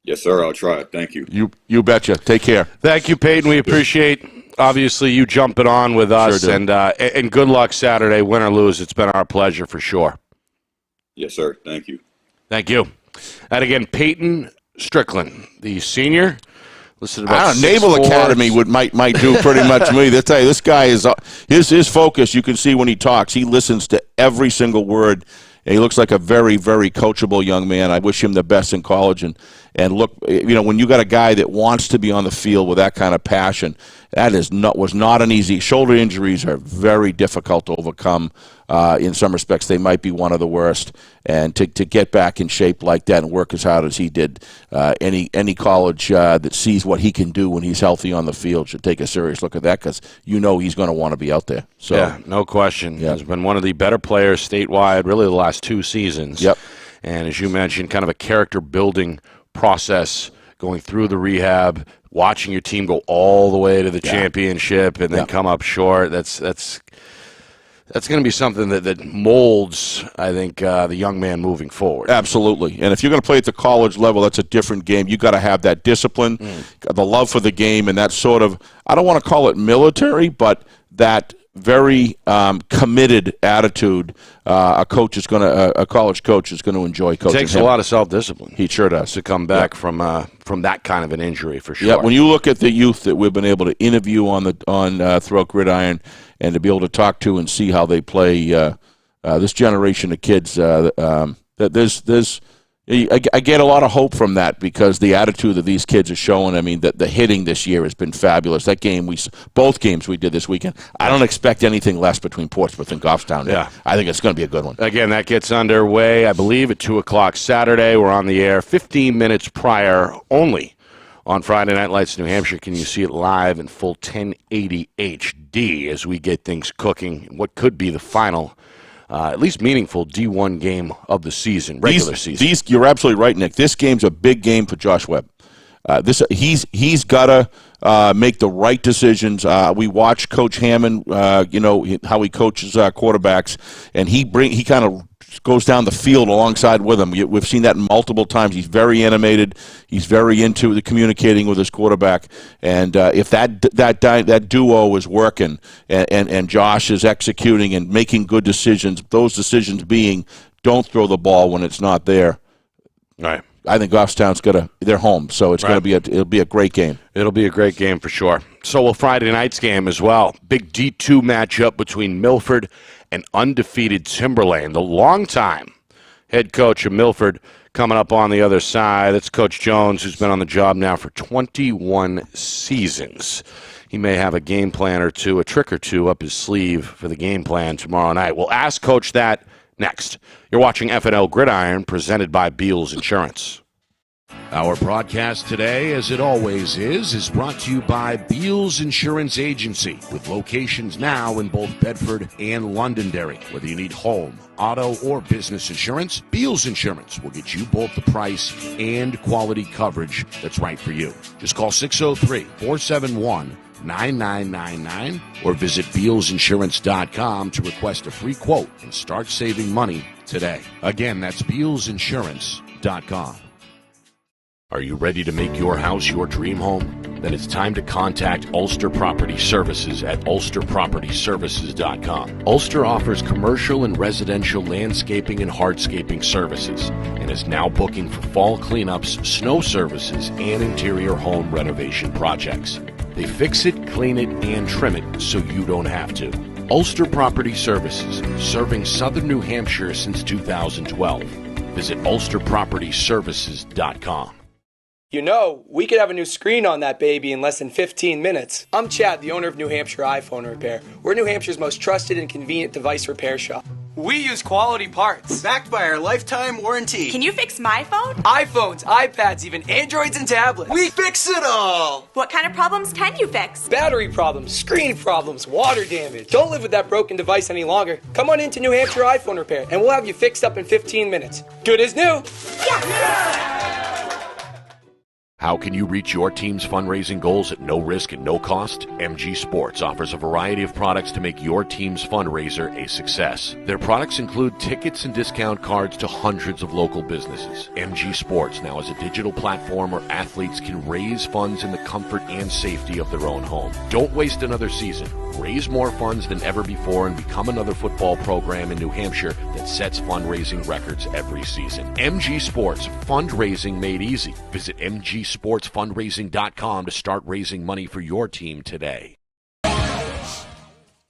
Yes, sir. I'll try it. Thank you. You betcha. Take care. Thank you, Peyton. We appreciate obviously you jumping on with us, sure and good luck Saturday, win or lose. It's been our pleasure for sure. Yes, sir. Thank you. Thank you. And again, Peyton Strickland, the senior Listed about Naval 6'4". Academy might do pretty much me. They tell you this guy is his focus. You can see when he talks, he listens to every single word. And he looks like a very, very coachable young man. I wish him the best in college. And look, when you got a guy that wants to be on the field with that kind of passion, was not an easy. Shoulder injuries are very difficult to overcome. In some respects, they might be one of the worst. And to get back in shape like that and work as hard as he did, any college that sees what he can do when he's healthy on the field should take a serious look at that, because he's going to want to be out there. So, yeah, no question. Yeah. He's been one of the better players statewide, really the last 2 seasons. Yep. And as you mentioned, kind of a character-building process, going through the rehab, watching your team go all the way to the championship and then come up short. That's going to be something that molds, I think, the young man moving forward. Absolutely. And if you're going to play at the college level, that's a different game. You got to have that discipline, the love for the game, and that sort of, I don't want to call it military, but that very committed attitude. A college coach is going to enjoy coaching. It takes him. a lot of self-discipline. He sure does to come back from that kind of an injury, for sure. Yeah, when you look at the youth that we've been able to interview on throughout Gridiron, and to be able to talk to and see how they play, this generation of kids, I get a lot of hope from that, because the attitude that these kids are showing. I mean, the hitting this year has been fabulous. Both games we did this weekend, I don't expect anything less between Portsmouth and Goffstown. Yeah. I think it's going to be a good one. Again, that gets underway, I believe, at 2 o'clock Saturday. We're on the air 15 minutes prior only on Friday Night Lights, New Hampshire. Can you see it live in full 1080 HD as we get things cooking? What could be the final, at least meaningful D1 game of the season, regular season. You're absolutely right, Nick. This game's a big game for Josh Webb. He's got to make the right decisions. We watch Coach Hammond, how he coaches quarterbacks, and he kind of goes down the field alongside with him. We've seen that multiple times. He's very animated. He's very into the communicating with his quarterback. And if that duo is working and Josh is executing and making good decisions, those decisions being don't throw the ball when it's not there. Right. I think Goffstown's they're home, so it'll be a great game. It'll be a great game for sure. So will Friday night's game as well. Big D2 matchup between Milford and undefeated Timberlane. The longtime head coach of Milford coming up on the other side. That's Coach Jones, who's been on the job now for 21 seasons. He may have a game plan or two, a trick or two up his sleeve for the game plan tomorrow night. We'll ask Coach that next. You're watching FNL Gridiron, presented by Beals Insurance. Our broadcast today, as it always is brought to you by Beals Insurance Agency, with locations now in both Bedford and Londonderry. Whether you need home, auto, or business insurance, Beals Insurance will get you both the price and quality coverage that's right for you. Just call 603-471-9999 or visit BealsInsurance.com to request a free quote and start saving money today. Again, that's BealsInsurance.com. Are you ready to make your house your dream home? Then it's time to contact Ulster Property Services at ulsterpropertyservices.com. Ulster offers commercial and residential landscaping and hardscaping services and is now booking for fall cleanups, snow services, and interior home renovation projects. They fix it, clean it, and trim it so you don't have to. Ulster Property Services, serving southern New Hampshire since 2012. Visit ulsterpropertyservices.com. We could have a new screen on that baby in less than 15 minutes. I'm Chad, the owner of New Hampshire iPhone Repair. We're New Hampshire's most trusted and convenient device repair shop. We use quality parts. Backed by our lifetime warranty. Can you fix my phone? iPhones, iPads, even Androids and tablets. We fix it all. What kind of problems can you fix? Battery problems, screen problems, water damage. Don't live with that broken device any longer. Come on into New Hampshire iPhone Repair and we'll have you fixed up in 15 minutes. Good as new. How can you reach your team's fundraising goals at no risk and no cost? MG Sports offers a variety of products to make your team's fundraiser a success. Their products include tickets and discount cards to hundreds of local businesses. MG Sports now has a digital platform where athletes can raise funds in the comfort and safety of their own home. Don't waste another season. Raise more funds than ever before and become another football program in New Hampshire that sets fundraising records every season. MG Sports, fundraising made easy. Visit MG SportsFundraising.com to start raising money for your team today.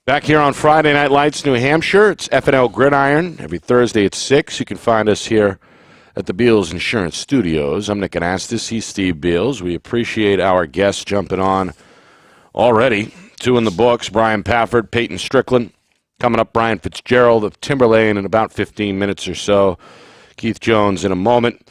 Back here on Friday Night Lights, New Hampshire. It's FNL Gridiron. Every Thursday at 6. You can find us here at the Beals Insurance Studios. I'm Nick Anastas. He's Steve Beals. We appreciate our guests jumping on already. 2 in the books, Brian Pafford, Peyton Strickland. Coming up, Brian Fitzgerald of Timberlane in about 15 minutes or so. Keith Jones in a moment.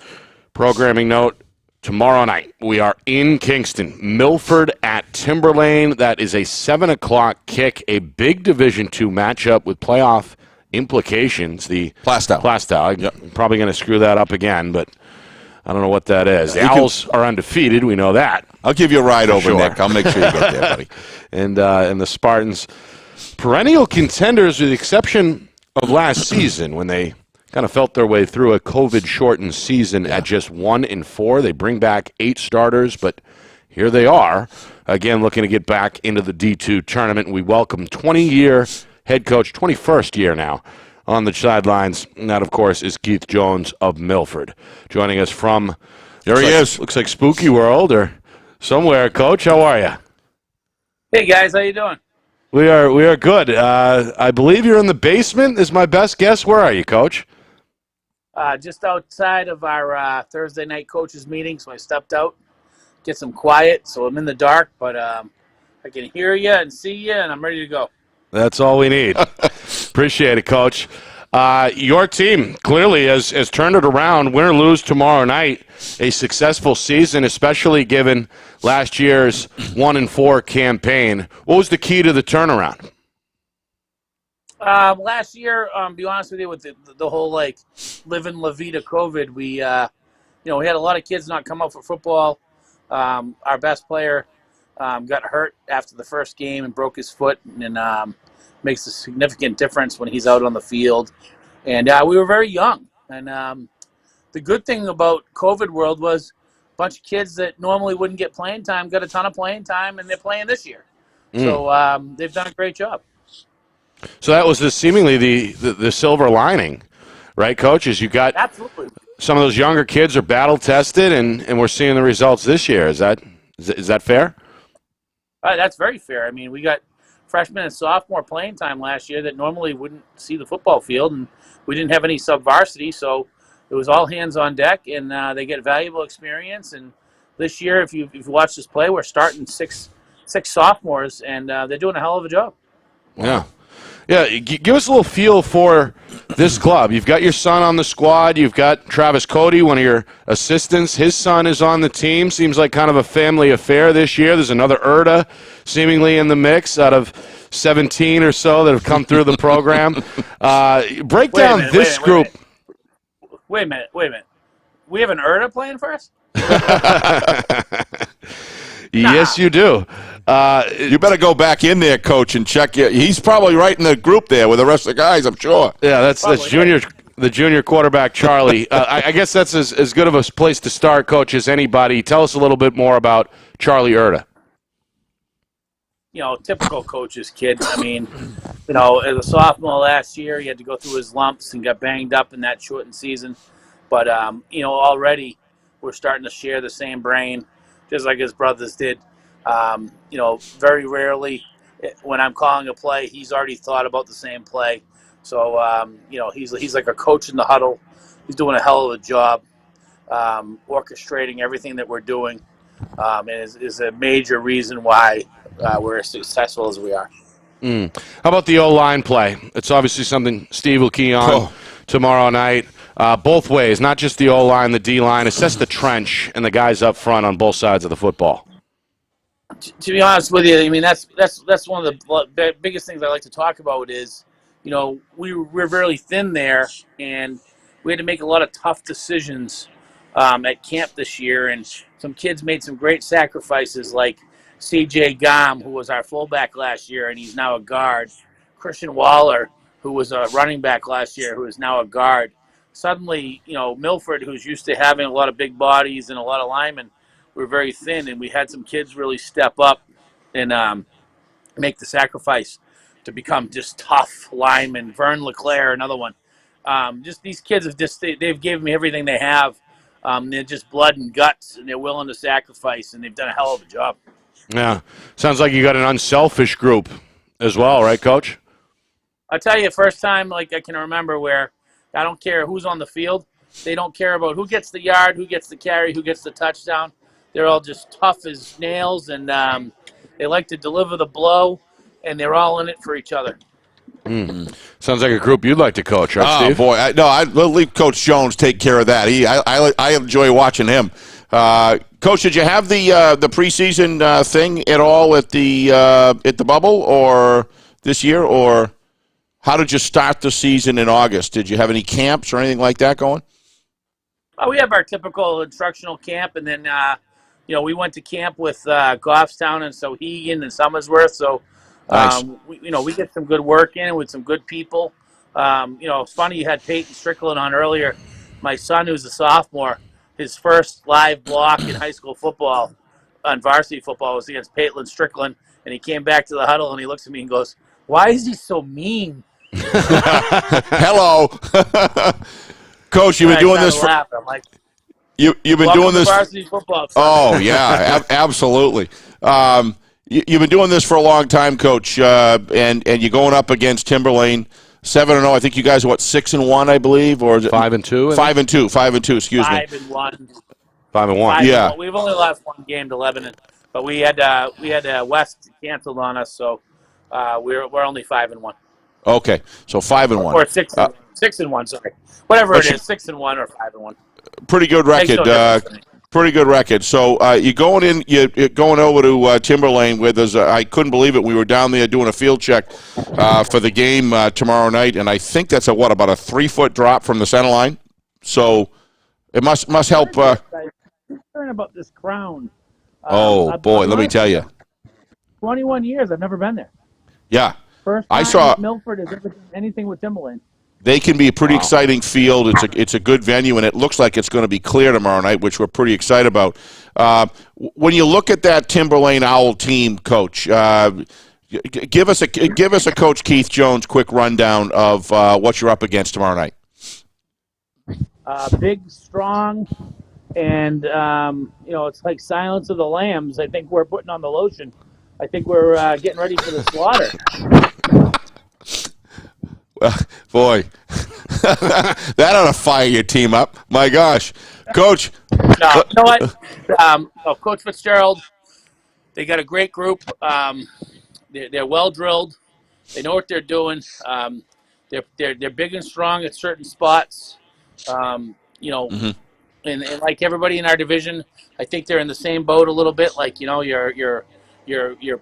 Programming note, tomorrow night we are in Kingston. Milford at Timberlane. That is a 7 o'clock kick, a big Division II matchup with playoff implications. The Plastow. Yep. I'm probably going to screw that up again, but I don't know what that is. The Owls are undefeated. We know that. I'll give you a ride over, Nick. I'll make sure you get there, buddy. And the Spartans, perennial contenders with the exception of last season when they kind of felt their way through a COVID-shortened season at just 1-4. They bring back 8 starters, but here they are, again looking to get back into the D2 tournament. We welcome 20-year head coach, 21st year now, on the sidelines. And that, of course, is Keith Jones of Milford. Joining us from, there he is. Looks like Spooky World or somewhere. Coach, how are you? Hey, guys. How you doing? We are good. I believe you're in the basement, is my best guess. Where are you, Coach? Just outside of our Thursday night coaches meeting, so I stepped out, get some quiet. So I'm in the dark, but I can hear you and see you, and I'm ready to go. That's all we need. Appreciate it, Coach. Your team clearly has turned it around. Win or lose tomorrow night, a successful season, especially given last year's 1-4 campaign. What was the key to the turnaround? Last year, to be honest with you, with the whole living La Vida COVID, we we had a lot of kids not come out for football. Our best player got hurt after the first game and broke his foot, and makes a significant difference when he's out on the field. And we were very young, and the good thing about COVID world was a bunch of kids that normally wouldn't get playing time got a ton of playing time, and they're playing this year. So they've done a great job. So that was seemingly the silver lining, right, Coach? Is you got absolutely some of those younger kids are battle tested, and we're seeing the results this year. Is that fair? That's very fair. I mean, we got freshman and sophomore playing time last year that normally wouldn't see the football field, and we didn't have any sub-varsity, so it was all hands on deck, and they get valuable experience. And this year, if you watch this play, we're starting six sophomores, and they're doing a hell of a job. Yeah. Yeah, give us a little feel for this club. You've got your son on the squad. You've got Travis Cody, one of your assistants. His son is on the team. Seems like kind of a family affair this year. There's another Erda seemingly in the mix out of 17 or so that have come through the program. Break down this group. Wait a minute. We have an Erda playing for us? Yes, you do. You better go back in there, Coach, and check. He's probably right in the group there with the rest of the guys, I'm sure. Yeah, that's the junior quarterback, Charlie. I guess that's as good of a place to start, Coach, as anybody. Tell us a little bit more about Charlie Erda. Typical coach's kid. I mean, as a sophomore last year, he had to go through his lumps and got banged up in that shortened season. But, already we're starting to share the same brain, just like his brothers did. Very rarely when I'm calling a play, he's already thought about the same play. So, he's like a coach in the huddle. He's doing a hell of a job orchestrating everything that we're doing, and is a major reason why we're as successful as we are. How about the O-line play? It's obviously something Steve will key on tomorrow night. Both ways, not just the O-line, the D-line. Assess the trench and the guys up front on both sides of the football. To be honest with you, I mean, that's one of the biggest things I like to talk about is, we're really thin there, and we had to make a lot of tough decisions at camp this year, and some kids made some great sacrifices, like C.J. Gam, who was our fullback last year, and he's now a guard. Christian Waller, who was a running back last year, who is now a guard. Suddenly, Milford, who's used to having a lot of big bodies and a lot of linemen, we're very thin, and we had some kids really step up and make the sacrifice to become just tough linemen. Vern LeClaire, another one. Just these kids they've given me everything they have They're just blood and guts, and they're willing to sacrifice, and they've done a hell of a job. Yeah. Sounds like you got an unselfish group as well, right, Coach? I'll tell you, first time like I can remember where I don't care who's on the field. They don't care about who gets the yard, who gets the carry, who gets the touchdown. They're all just tough as nails, and they like to deliver the blow, and they're all in it for each other. Mm. Sounds like a group you'd like to coach, right, Steve? Oh, boy. I'll leave Coach Jones take care of that. I enjoy watching him. Coach, did you have the preseason thing at all at the bubble or this year, or how did you start the season in August? Did you have any camps or anything like that going? We have our typical instructional camp, and then we went to camp with Goffstown and Sohegan and Summersworth. So nice. we get some good work in with some good people. It's funny you had Peyton Strickland on earlier. My son, who's a sophomore, his first live block in high school football on varsity football was against Peyton Strickland, and he came back to the huddle and he looks at me and goes, "Why is he so mean?" Hello. Coach, you've been doing this for I'm like, you've been doing this varsity football. Oh yeah, absolutely. You've been doing this for a long time, Coach, and you're going up against Timberlane, 7-0. I think you guys are 6-1, I believe, or is it 5-2? 5-2. 5-2. Excuse me. 5-1. 5-1. Yeah. We've only lost one game to Lebanon, but we had West canceled on us, so we're only 5-1. Okay, so 5-1 or 6-1. Sorry, whatever it is, 6-1 or 5-1. Pretty good record. Pretty good record. So you're going over to Timberlane with us. I couldn't believe it. We were down there doing a field check for the game tomorrow night, and I think that's about a 3-foot drop from the center line. So it must help. I'm concerned about this crown. Boy, let me tell you. 21 years, I've never been there. Yeah. First time I saw Milford has ever done anything with Timberlane. They can be a pretty exciting field. It's a good venue, and it looks like it's going to be clear tomorrow night, which we're pretty excited about. When you look at that Timberlane Owl team, Coach, give us a Coach Keith Jones quick rundown of what you're up against tomorrow night. Big, strong, and it's like Silence of the Lambs. I think we're putting on the lotion. I think we're getting ready for the slaughter. Boy, that ought to fire your team up. My gosh. Coach. No, you know what? Coach Fitzgerald, they got a great group. They're well drilled. They know what they're doing. They're big and strong at certain spots. Mm-hmm. And like everybody in our division, I think they're in the same boat a little bit. Like, you're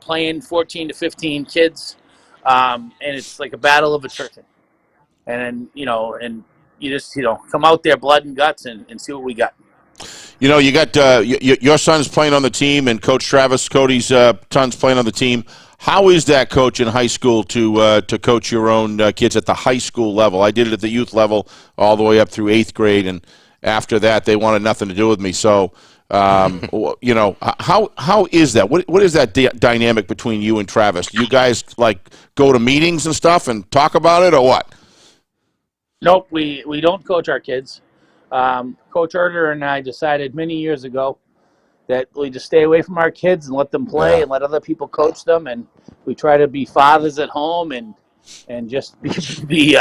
playing 14 to 15 kids, and it's like a battle of attrition. And and you just come out there blood and guts and see what we got. You got your son's playing on the team, and Coach Travis Cody's son's playing on the team. How is that, Coach, in high school to coach your own kids at the high school level? I did it at the youth level all the way up through 8th grade, and after that they wanted nothing to do with me. So, how is that? What is that dynamic between you and Travis? Do you guys go to meetings and stuff and talk about it, or what? Nope, we don't coach our kids. Coach Erder and I decided many years ago that we just stay away from our kids and let them play and let other people coach them. And we try to be fathers at home and just be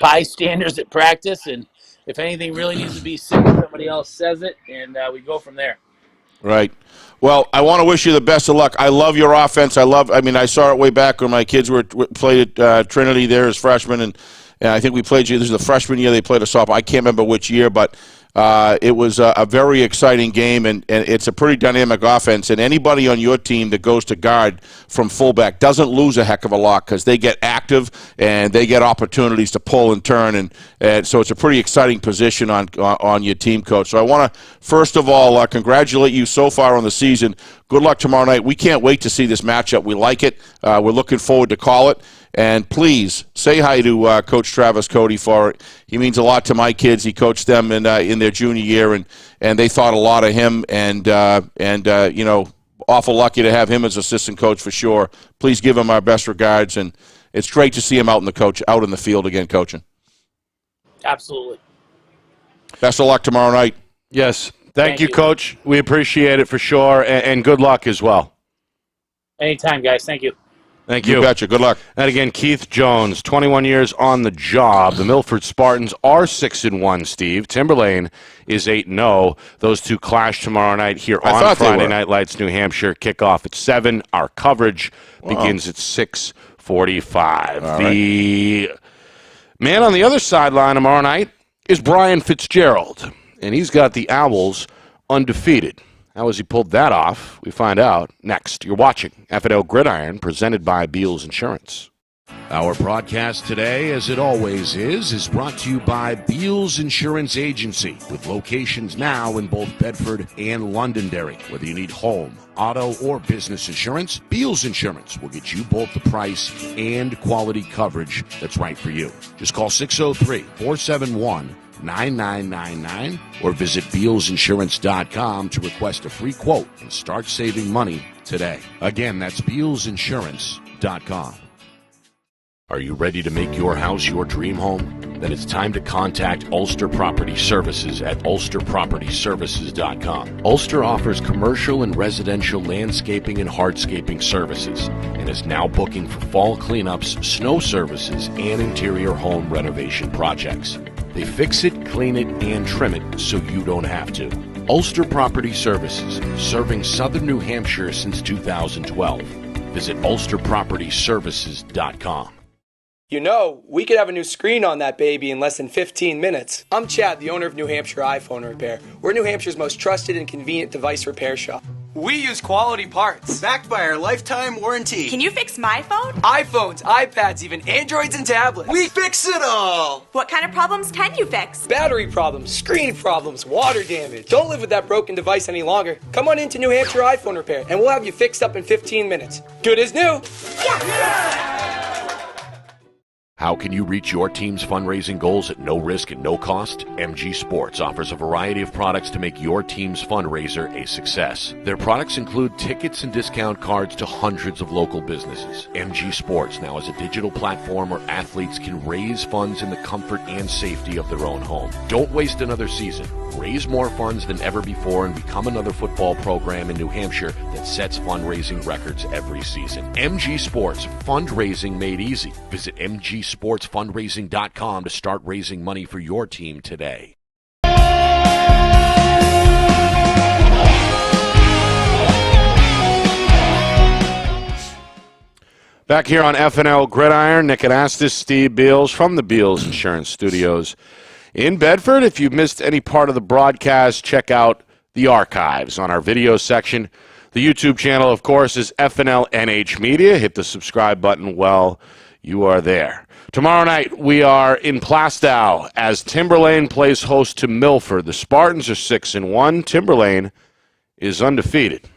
bystanders at practice. And if anything really needs to be said, somebody else says it, and we go from there. Right. Well, I want to wish you the best of luck. I love your offense. I saw it way back when my kids played at Trinity there as freshmen, and I think we played you. This is the freshman year they played a softball. I can't remember which year, but it was a very exciting game, and it's a pretty dynamic offense. And anybody on your team that goes to guard from fullback doesn't lose a heck of a lot because they get active and they get opportunities to pull and turn. And so it's a pretty exciting position on your team, Coach. So I want to, first of all, congratulate you so far on the season. Good luck tomorrow night. We can't wait to see this matchup. We like it. We're looking forward to call it. And please say hi to Coach Travis Cody for it. He means a lot to my kids. He coached them in their junior year, and they thought a lot of him. And awful lucky to have him as assistant coach for sure. Please give him our best regards, and it's great to see him out in the field again coaching. Absolutely. Best of luck tomorrow night. Yes. Thank you, Coach. We appreciate it for sure, and good luck as well. Anytime, guys. Thank you. Thank you. You betcha. Good luck. And again, Keith Jones, 21 years on the job. The Milford Spartans are 6-1, Steve. Timberlane is 8-0. Those two clash tomorrow night here on Friday Night Lights, New Hampshire. Kickoff at 7. Our coverage begins at 6:45. The man on the other sideline tomorrow night is Brian Fitzgerald, and he's got the Owls undefeated. How has he pulled that off? We find out next. You're watching FNL Gridiron, presented by Beals Insurance. Our broadcast today, as it always is brought to you by Beals Insurance Agency, with locations now in both Bedford and Londonderry. Whether you need home, auto, or business insurance, Beals Insurance will get you both the price and quality coverage that's right for you. Just call 603-471-9999 or visit BealsInsurance.com to request a free quote and start saving money today. Again, that's BealsInsurance.com. Are you ready to make your house your dream home? Then it's time to contact Ulster Property Services at ulsterpropertyservices.com. Ulster offers commercial and residential landscaping and hardscaping services and is now booking for fall cleanups, snow services, and interior home renovation projects. They fix it, clean it, and trim it so you don't have to. Ulster Property Services, serving southern New Hampshire since 2012. Visit ulsterpropertyservices.com. You know, we could have a new screen on that baby in less than 15 minutes. I'm Chad, the owner of New Hampshire iPhone Repair. We're New Hampshire's most trusted and convenient device repair shop. We use quality parts, Backed by our lifetime warranty. Can you fix my phone? iPhones, iPads, even Androids and tablets. We fix it all. What kind of problems can you fix? Battery problems, screen problems, water damage. Don't live with that broken device any longer. Come on into New Hampshire iPhone Repair, and we'll have you fixed up in 15 minutes. Good as new. How can you reach your team's fundraising goals at no risk and no cost? MG Sports offers a variety of products to make your team's fundraiser a success. Their products include tickets and discount cards to hundreds of local businesses. MG Sports now has a digital platform where athletes can raise funds in the comfort and safety of their own home. Don't waste another season. Raise more funds than ever before and become another football program in New Hampshire that sets fundraising records every season. MG Sports, fundraising made easy. Visit mgsportsfundraising.com to start raising money for your team today. Back here on FNL Gridiron, Nick Anastas, Steve Beals from the Beals Insurance Studios in Bedford. If you've missed any part of the broadcast, check out the archives on our video section. The YouTube channel, of course, is FNLNH Media. Hit the subscribe button while you are there. Tomorrow night, we are in Plastow as Timberlane plays host to Milford. The Spartans are 6-1. Timberlane is undefeated.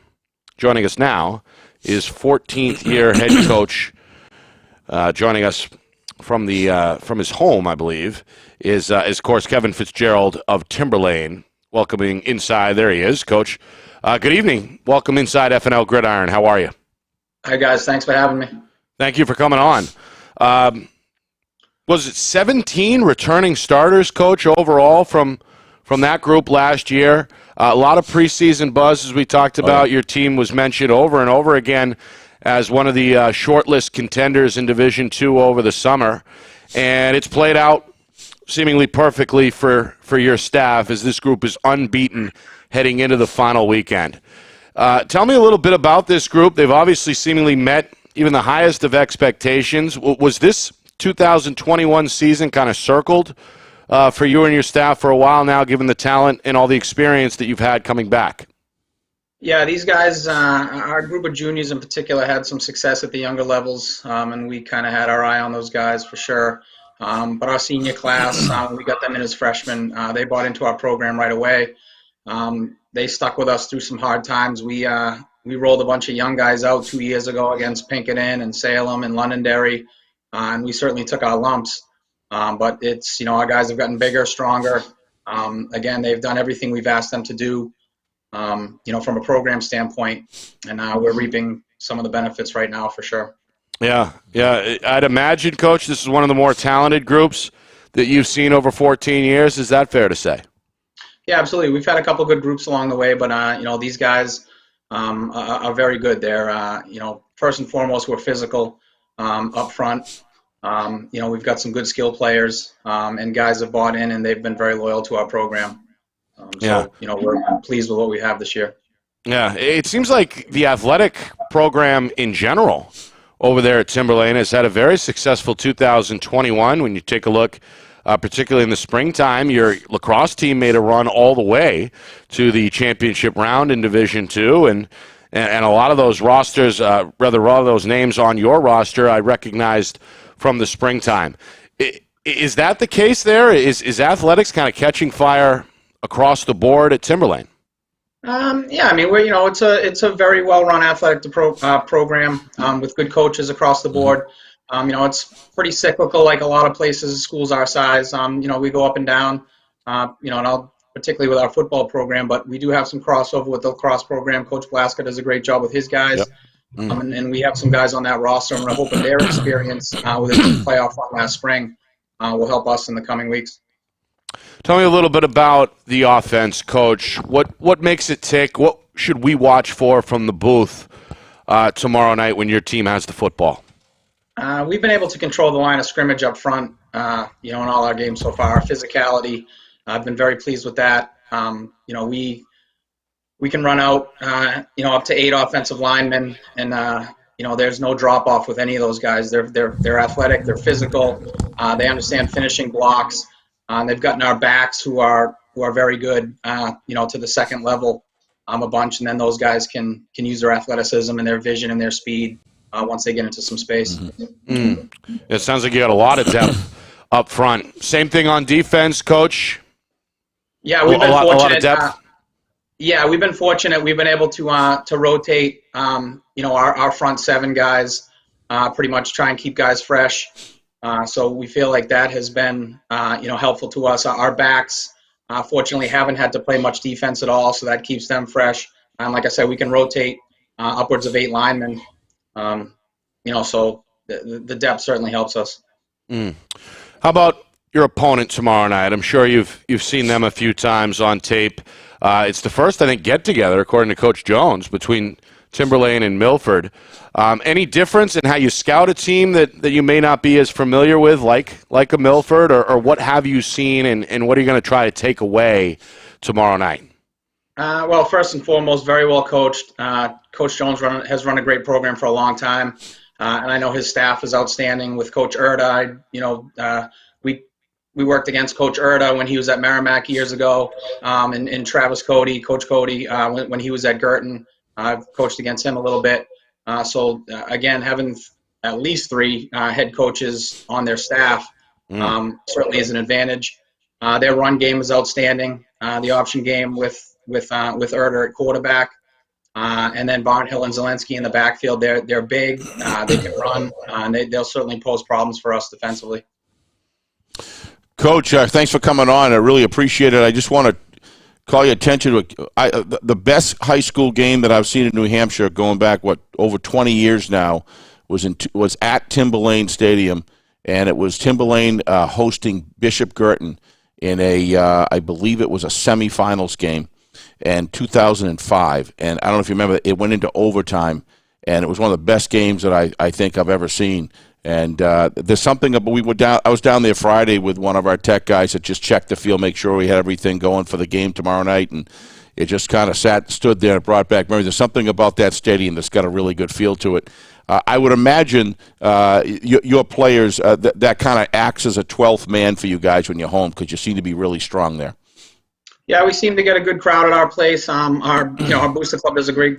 Joining us now is 14th-year head coach, joining us from his home, I believe, is of course Kevin Fitzgerald of Timberlane. Welcoming inside, there he is, Coach. Good evening. Welcome inside FNL Gridiron. How are you? Hi guys, thanks for having me. Thank you for coming on. Was it 17 returning starters, Coach, overall from that group last year? A lot of preseason buzz, as we talked about. Your team was mentioned over and over again as one of the shortlist contenders in Division II over the summer. And it's played out seemingly perfectly for your staff as this group is unbeaten heading into the final weekend. Tell me a little bit about this group. They've obviously seemingly met even the highest of expectations. Was this 2021 season kind of circled for you and your staff for a while now, given the talent and all the experience that you've had coming back? Yeah, these guys, our group of juniors in particular, had some success at the younger levels, and we kind of had our eye on those guys for sure. But our senior class, when we got them in as freshmen, they bought into our program right away. They stuck with us through some hard times. We rolled a bunch of young guys out 2 years ago against Pinkerton and Salem and Londonderry, and we certainly took our lumps. But it's, our guys have gotten bigger, stronger. Again, they've done everything we've asked them to do, from a program standpoint, and we're reaping some of the benefits right now for sure. Yeah. I'd imagine, Coach, this is one of the more talented groups that you've seen over 14 years. Is that fair to say? Yeah, absolutely. We've had a couple good groups along the way, but these guys are very good. They're first and foremost, we're physical up front. We've got some good skill players, and guys have bought in, and they've been very loyal to our program. We're pleased with what we have this year. Yeah, it seems like the athletic program in general over there at Timberlane has had a very successful 2021. When you take a look, particularly in the springtime, your lacrosse team made a run all the way to the championship round in Division II, and a lot of those rosters, a lot of those names on your roster, I recognized from the springtime. Is that the case there? Is athletics kind of catching fire across the board at Timberlane? Yeah, I mean, it's a very well-run athletic program with good coaches across the board. It's pretty cyclical, like a lot of places, schools our size. We go up and down. Particularly with our football program, but we do have some crossover with the lacrosse program. Coach Blaska does a great job with his guys, and we have some guys on that roster, and we're hoping their experience with the playoff run last spring will help us in the coming weeks. Tell me a little bit about the offense, Coach. What makes it tick? What should we watch for from the booth tomorrow night when your team has the football? We've been able to control the line of scrimmage up front, in all our games so far. Our physicality, I've been very pleased with that. We can run out, up to 8 offensive linemen, and there's no drop off with any of those guys. They're athletic, they're physical, they understand finishing blocks. They've gotten our backs who are very good, to the second level a bunch, and then those guys can use their athleticism and their vision and their speed once they get into some space. It sounds like you got a lot of depth up front. Same thing on defense, Coach. Yeah, we've been fortunate. A lot of depth. We've been fortunate. We've been able to rotate, our front 7 guys, pretty much try and keep guys fresh. So we feel like that has been, helpful to us. Our backs, fortunately, haven't had to play much defense at all, so that keeps them fresh. And like I said, we can rotate upwards of 8 linemen. So the depth certainly helps us. How about your opponent tomorrow night? I'm sure you've seen them a few times on tape. It's the first, I think, get-together, according to Coach Jones, between Timberlane and Milford. Any difference in how you scout a team that you may not be as familiar with, like a Milford, or what have you seen, and what are you going to try to take away tomorrow night? Well, first and foremost, very well coached. Coach Jones has run a great program for a long time, and I know his staff is outstanding with Coach Erda. We worked against Coach Erda when he was at Merrimack years ago, and Travis Cody, Coach Cody, when he was at Girton. I've coached against him a little bit. Again, having at least 3 head coaches on their staff certainly is an advantage. Their run game is outstanding. The option game with Erda at quarterback, and then Barnhill and Zelensky in the backfield. They're big. They can run, and they'll certainly pose problems for us defensively. Coach, thanks for coming on. I really appreciate it. I just want to call your attention to the best high school game that I've seen in New Hampshire, going back over 20 years now, was at Timberlane Stadium, and it was Timberlane hosting Bishop Girton in I believe it was a semifinals game in 2005. And I don't know if you remember, it went into overtime, and it was one of the best games that I think I've ever seen. And there's something about I was down there Friday with one of our tech guys that just checked the field, make sure we had everything going for the game tomorrow night, and it just kind of stood there and brought back memories. There's something about that stadium that's got a really good feel to it. I would imagine your players that kind of acts as a 12th man for you guys when you're home, because you seem to be really strong there. Yeah, we seem to get a good crowd at our place. Our Booster Club does a great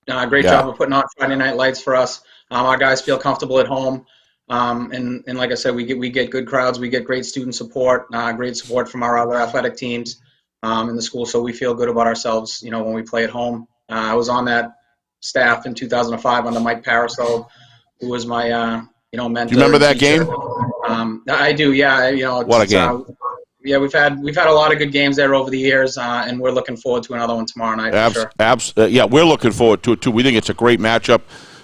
job of putting on Friday night lights for us. Our guys feel comfortable at home, and like I said, we get good crowds. We get great student support, great support from our other athletic teams in the school. So we feel good about ourselves, when we play at home. I was on that staff in 2005 under Mike Paraso, who was my mentor. Do you remember that game? I do. Yeah. What a game. Yeah, we've had a lot of good games there over the years, and we're looking forward to another one tomorrow night. For sure. Yeah, we're looking forward to it too. We think it's a great matchup.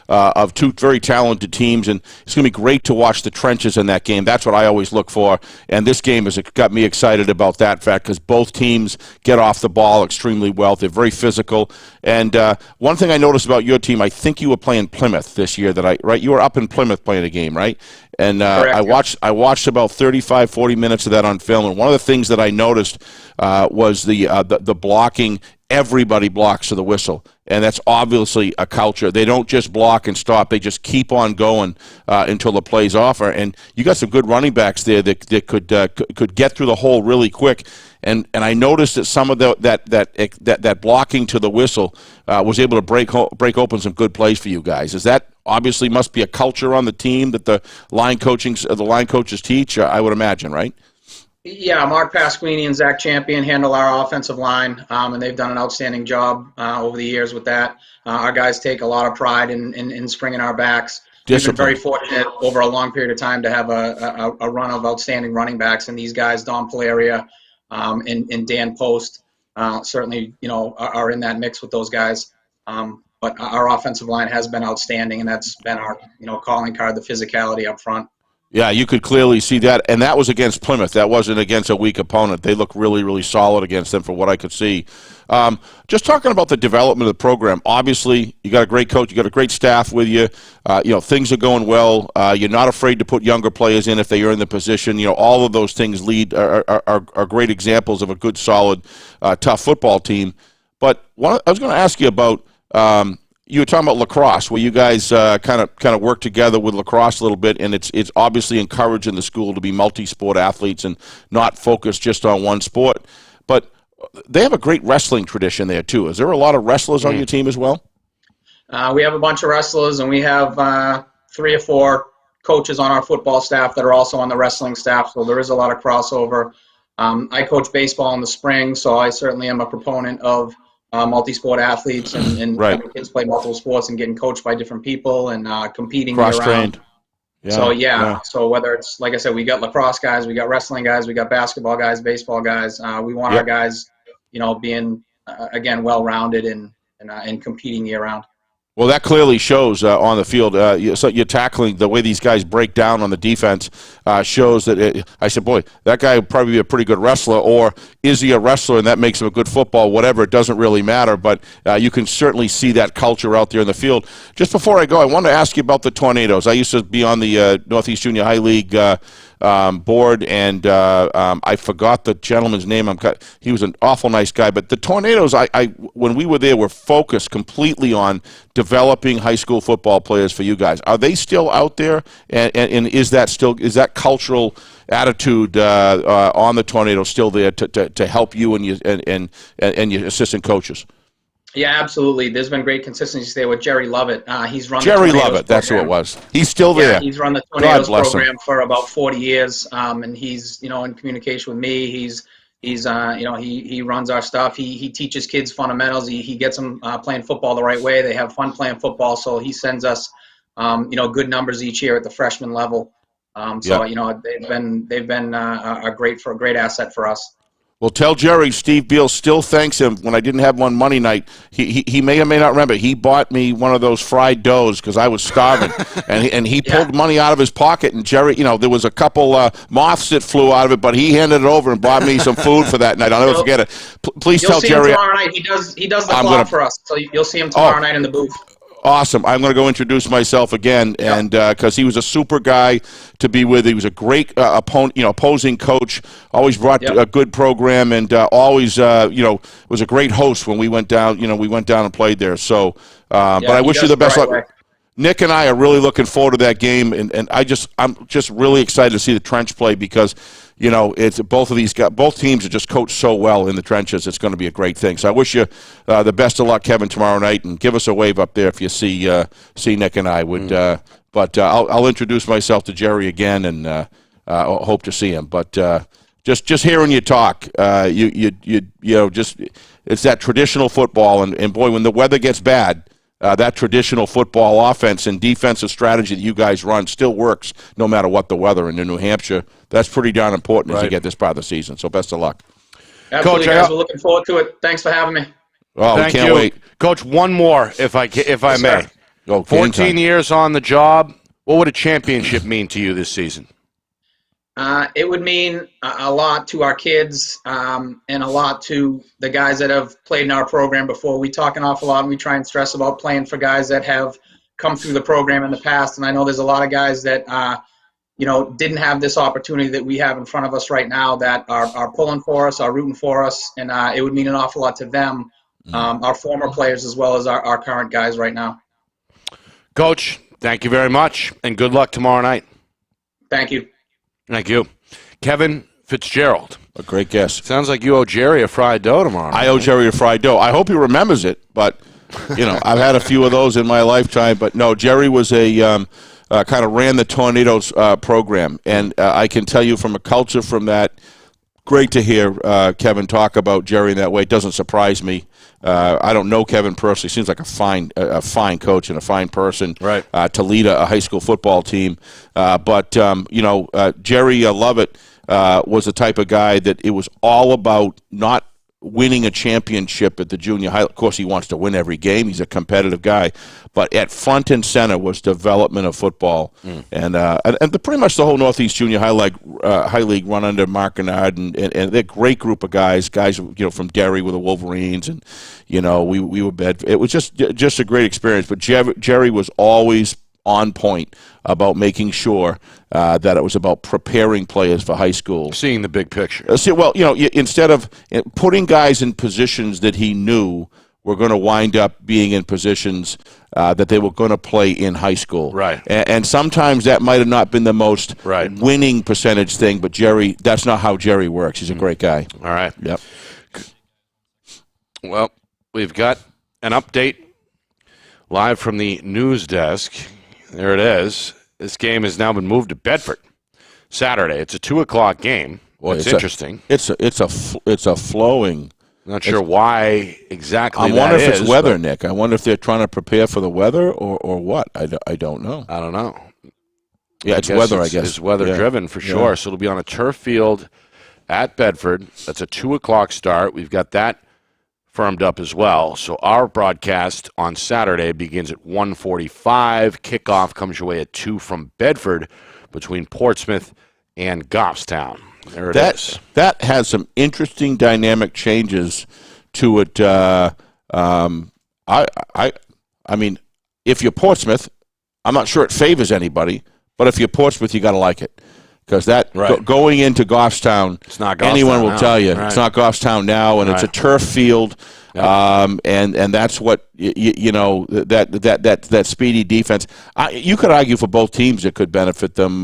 of two very talented teams, and it's going to be great to watch the trenches in that game. That's what I always look for, and this game has got me excited about that fact because both teams get off the ball extremely well. They're very physical, and one thing I noticed about your team, I think you were playing Plymouth this year. Right? You were up in Plymouth playing a game, right? And Correct, I watched about 35, 40 minutes of that on film, and one of the things that I noticed was the blocking. Everybody blocks to the whistle, and that's obviously a culture. They don't just block and stop; they just keep on going until the play's off. And you got some good running backs there that could get through the hole really quick. And I noticed that some of that blocking to the whistle was able to break open some good plays for you guys. Is that obviously must be a culture on the team that the line coaches teach? I would imagine, right? Yeah, Mark Pasquini and Zach Champion handle our offensive line, and they've done an outstanding job over the years with that. Our guys take a lot of pride in springing our backs. Discipline. We've been very fortunate over a long period of time to have a run of outstanding running backs, and these guys, Don Polaria and Dan Post, certainly are in that mix with those guys. But our offensive line has been outstanding, and that's been our calling card, the physicality up front. Yeah, you could clearly see that, and that was against Plymouth. That wasn't against a weak opponent. They look really, really solid against them from what I could see. Just talking about the development of the program, obviously you got a great coach, you got a great staff with you. Things are going well. You're not afraid to put younger players in if they are in the position. All of those things are great examples of a good, solid, tough football team. But I was going to ask you about. You were talking about lacrosse, where you guys kind of work together with lacrosse a little bit, and it's obviously encouraging the school to be multi-sport athletes and not focus just on one sport. But they have a great wrestling tradition there too. Is there a lot of wrestlers on your team as well? We have a bunch of wrestlers, and we have 3 or 4 coaches on our football staff that are also on the wrestling staff. So there is a lot of crossover. I coach baseball in the spring, so I certainly am a proponent of multi-sport athletes and right. Kids play multiple sports and getting coached by different people and competing cross-trained. Yeah, so whether it's, like I said, we got lacrosse guys, we got wrestling guys, we got basketball guys, baseball guys. We want our guys, being again well-rounded and competing year-round. Well, that clearly shows on the field. So you're tackling the way these guys break down on the defense shows that I said, boy, that guy would probably be a pretty good wrestler, or is he a wrestler and that makes him a good football, whatever, it doesn't really matter. But you can certainly see that culture out there in the field. Just before I go, I wanted to ask you about the Tornadoes. I used to be on the Northeast Junior High League board, and I forgot the gentleman's name. He was an awful nice guy. But the Tornadoes, when we were there, were focused completely on developing high school football players for you guys. Are they still out there? And is that cultural attitude on the Tornadoes still there to help you and your assistant coaches? Yeah, absolutely. There's been great consistency there with Jerry Lovett. He's run Jerry Lovett. That's who it was. He's still there. Yeah, he's run the Tornadoes program for about 40 years, and he's in communication with me. He runs our stuff. He teaches kids fundamentals. He gets them playing football the right way. They have fun playing football. So he sends us good numbers each year at the freshman level. They've been a great asset for us. Well, tell Jerry, Steve Beal still thanks him. When I didn't have one Monday night, he may or may not remember, he bought me one of those fried doughs because I was starving. and he pulled money out of his pocket, and Jerry, there was a couple moths that flew out of it, but he handed it over and bought me some food for that night. I'll never forget it. Please tell Jerry. You'll see him tomorrow night. He does the clock for us, so you'll see him tomorrow night in the booth. Awesome. I'm going to go introduce myself again, and because he was a super guy to be with. He was a great opposing coach, always brought a good program, and always was a great host when we went down. We went down and played there. So, but I wish you the best luck. Nick and I are really looking forward to that game, and I'm just really excited to see the trench play because it's both of these guys, both teams are just coached so well in the trenches. It's going to be a great thing. So I wish you the best of luck, Kevin, tomorrow night, and give us a wave up there if you see Nick and I would. But I'll introduce myself to Jerry again, and hope to see him. But just hearing you talk, it's that traditional football, and boy, when the weather gets bad. That traditional football offense and defensive strategy that you guys run still works no matter what the weather. And in New Hampshire, that's pretty darn important as you get this part of the season. So best of luck. Absolutely, Coach, guys. We're looking forward to it. Thanks for having me. Oh, we can't wait. Coach, one more, if I may. Oh, 14 years on the job. What would a championship mean to you this season? It would mean a lot to our kids and a lot to the guys that have played in our program before. We talk an awful lot and we try and stress about playing for guys that have come through the program in the past. And I know there's a lot of guys that, didn't have this opportunity that we have in front of us right now that are pulling for us, are rooting for us. And it would mean an awful lot to them, our former players as well as our current guys right now. Coach, thank you very much, and good luck tomorrow night. Thank you. Thank you. Kevin Fitzgerald. A great guess. Sounds like you owe Jerry a fried dough tomorrow night. I owe Jerry a fried dough. I hope he remembers it, but, I've had a few of those in my lifetime. But, no, Jerry was kind of ran the Tornadoes program. And I can tell you from a culture from that, great to hear Kevin talk about Jerry in that way. It doesn't surprise me. I don't know Kevin personally. Seems like a fine coach and a fine person to lead a high school football team. But Jerry Lovett was the type of guy that it was all about not winning a championship at the junior high. Of course, he wants to win every game. He's a competitive guy. But at front and center was development of football. And pretty much the whole Northeast Junior High League run under Mark Gennard, and they're a great group of guys from Derry with the Wolverines, and we were bad. It was just a great experience. But Jerry was always on point about making sure that it was about preparing players for high school. Seeing the big picture. Instead of putting guys in positions that he knew were going to wind up being in positions that they were going to play in high school. Right. And sometimes that might have not been the most winning percentage thing, but Jerry, that's not how Jerry works. He's a great guy. All right. Yep. Well, we've got an update live from the news desk. There it is. This game has now been moved to Bedford Saturday. It's a 2:00 game. Well, it's interesting. It's a flowing. Not sure why exactly. I wonder if it's weather, Nick. I wonder if they're trying to prepare for the weather or what. I don't know. I don't know. Yeah, it's weather, I guess. It's weather driven for sure. So it'll be on a turf field at Bedford. That's a 2:00 start. We've got that firmed up as well. So our broadcast on Saturday begins at 1:45. Kickoff comes your way at 2 from Bedford between Portsmouth and Goffstown. There it is. That has some interesting dynamic changes to it. I mean, if you're Portsmouth, I'm not sure it favors anybody, but if you're Portsmouth, you got to like it. Because going into Goffstown, it's not Goffstown anyone will now. tell you Right. it's not Goffstown now, and it's a turf field, and that's what that speedy defense. You could argue for both teams it could benefit them,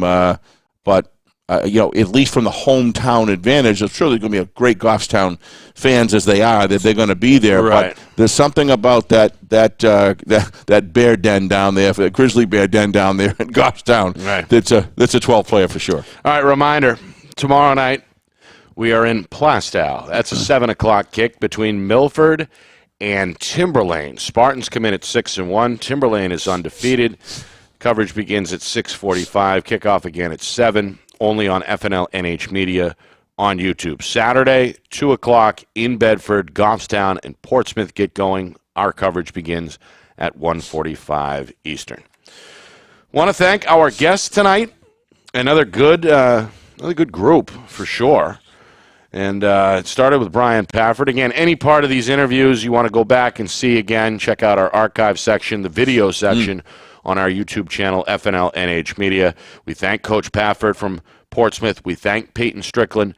but at least from the hometown advantage, I'm sure there's going to be a great Goffstown fans as they are that they're going to be there. Right. But there's something about that bear den down there, the grizzly bear den down there in Goffstown. Right. That's a 12 player for sure. All right, reminder, tomorrow night we are in Plastow. That's a 7:00 kick between Milford and Timberlane. Spartans come in at 6-1. Timberlane is undefeated. Coverage begins at 6:45. Kickoff again at 7. Only on FNLNH Media on YouTube. Saturday, 2:00 in Bedford. Goffstown and Portsmouth get going. Our coverage begins at 1:45 Eastern. Want to thank our guests tonight. Another good group for sure. And it started with Brian Pafford. Again, any part of these interviews you want to go back and see again, check out our archive section, the video section on our YouTube channel, FNLNH Media. We thank Coach Pafford from Portsmouth. We thank Peyton Strickland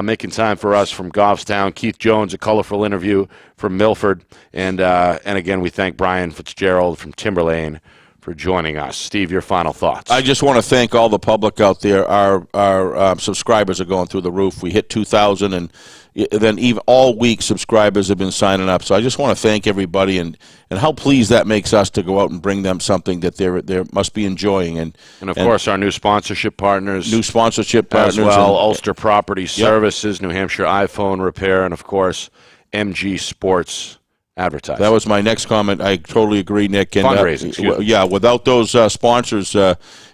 making time for us from Goffstown. Keith Jones, a colorful interview from Milford. And again, we thank Brian Fitzgerald from Timberlane for joining us. Steve, your final thoughts. I just want to thank all the public out there. Our subscribers are going through the roof. We hit 2,000, and then even all week subscribers have been signing up. So I just want to thank everybody and how pleased that makes us to go out and bring them something that they must be enjoying. And of course, our new sponsorship partners. As well, Ulster Property Services, New Hampshire iPhone Repair, and of course, MG Sports advertising. That was my next comment. I totally agree, Nick. And, fundraising. Without those sponsors,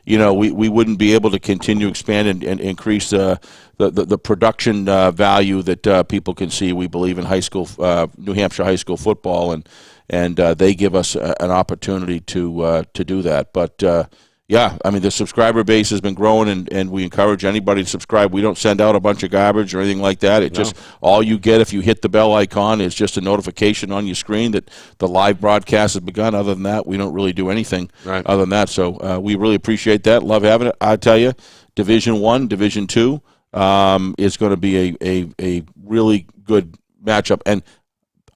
we wouldn't be able to continue expand and increase the production value that people can see. We believe in high school, New Hampshire high school football, and they give us an opportunity to do that. But the subscriber base has been growing, and we encourage anybody to subscribe. We don't send out a bunch of garbage or anything like that. It just all you get if you hit the bell icon is just a notification on your screen that the live broadcast has begun. Other than that, we don't really do anything other than that. So we really appreciate that. Love having it. I tell you, Division I, Division II is going to be a really good matchup. And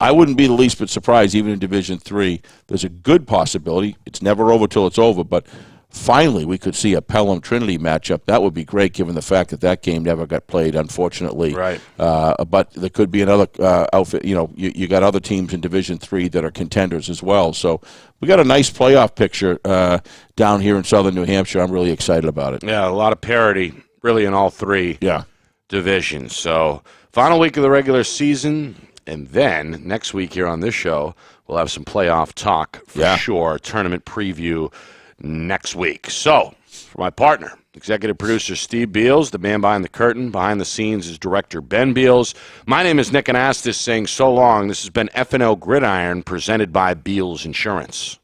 I wouldn't be the least bit surprised, even in Division III. There's a good possibility. It's never over till it's over, but finally we could see a Pelham Trinity matchup. That would be great, given the fact that game never got played, unfortunately. Right. But there could be another outfit. You got other teams in Division III that are contenders as well. So we got a nice playoff picture down here in southern New Hampshire. I'm really excited about it. Yeah, a lot of parity, really, in all three divisions. So final week of the regular season, and then next week here on this show, we'll have some playoff talk for sure. Tournament preview next week. So, for my partner, executive producer Steve Beals, the man behind the curtain, behind the scenes is director Ben Beals. My name is Nick Anastas, saying so long. This has been FNL Gridiron, presented by Beals Insurance.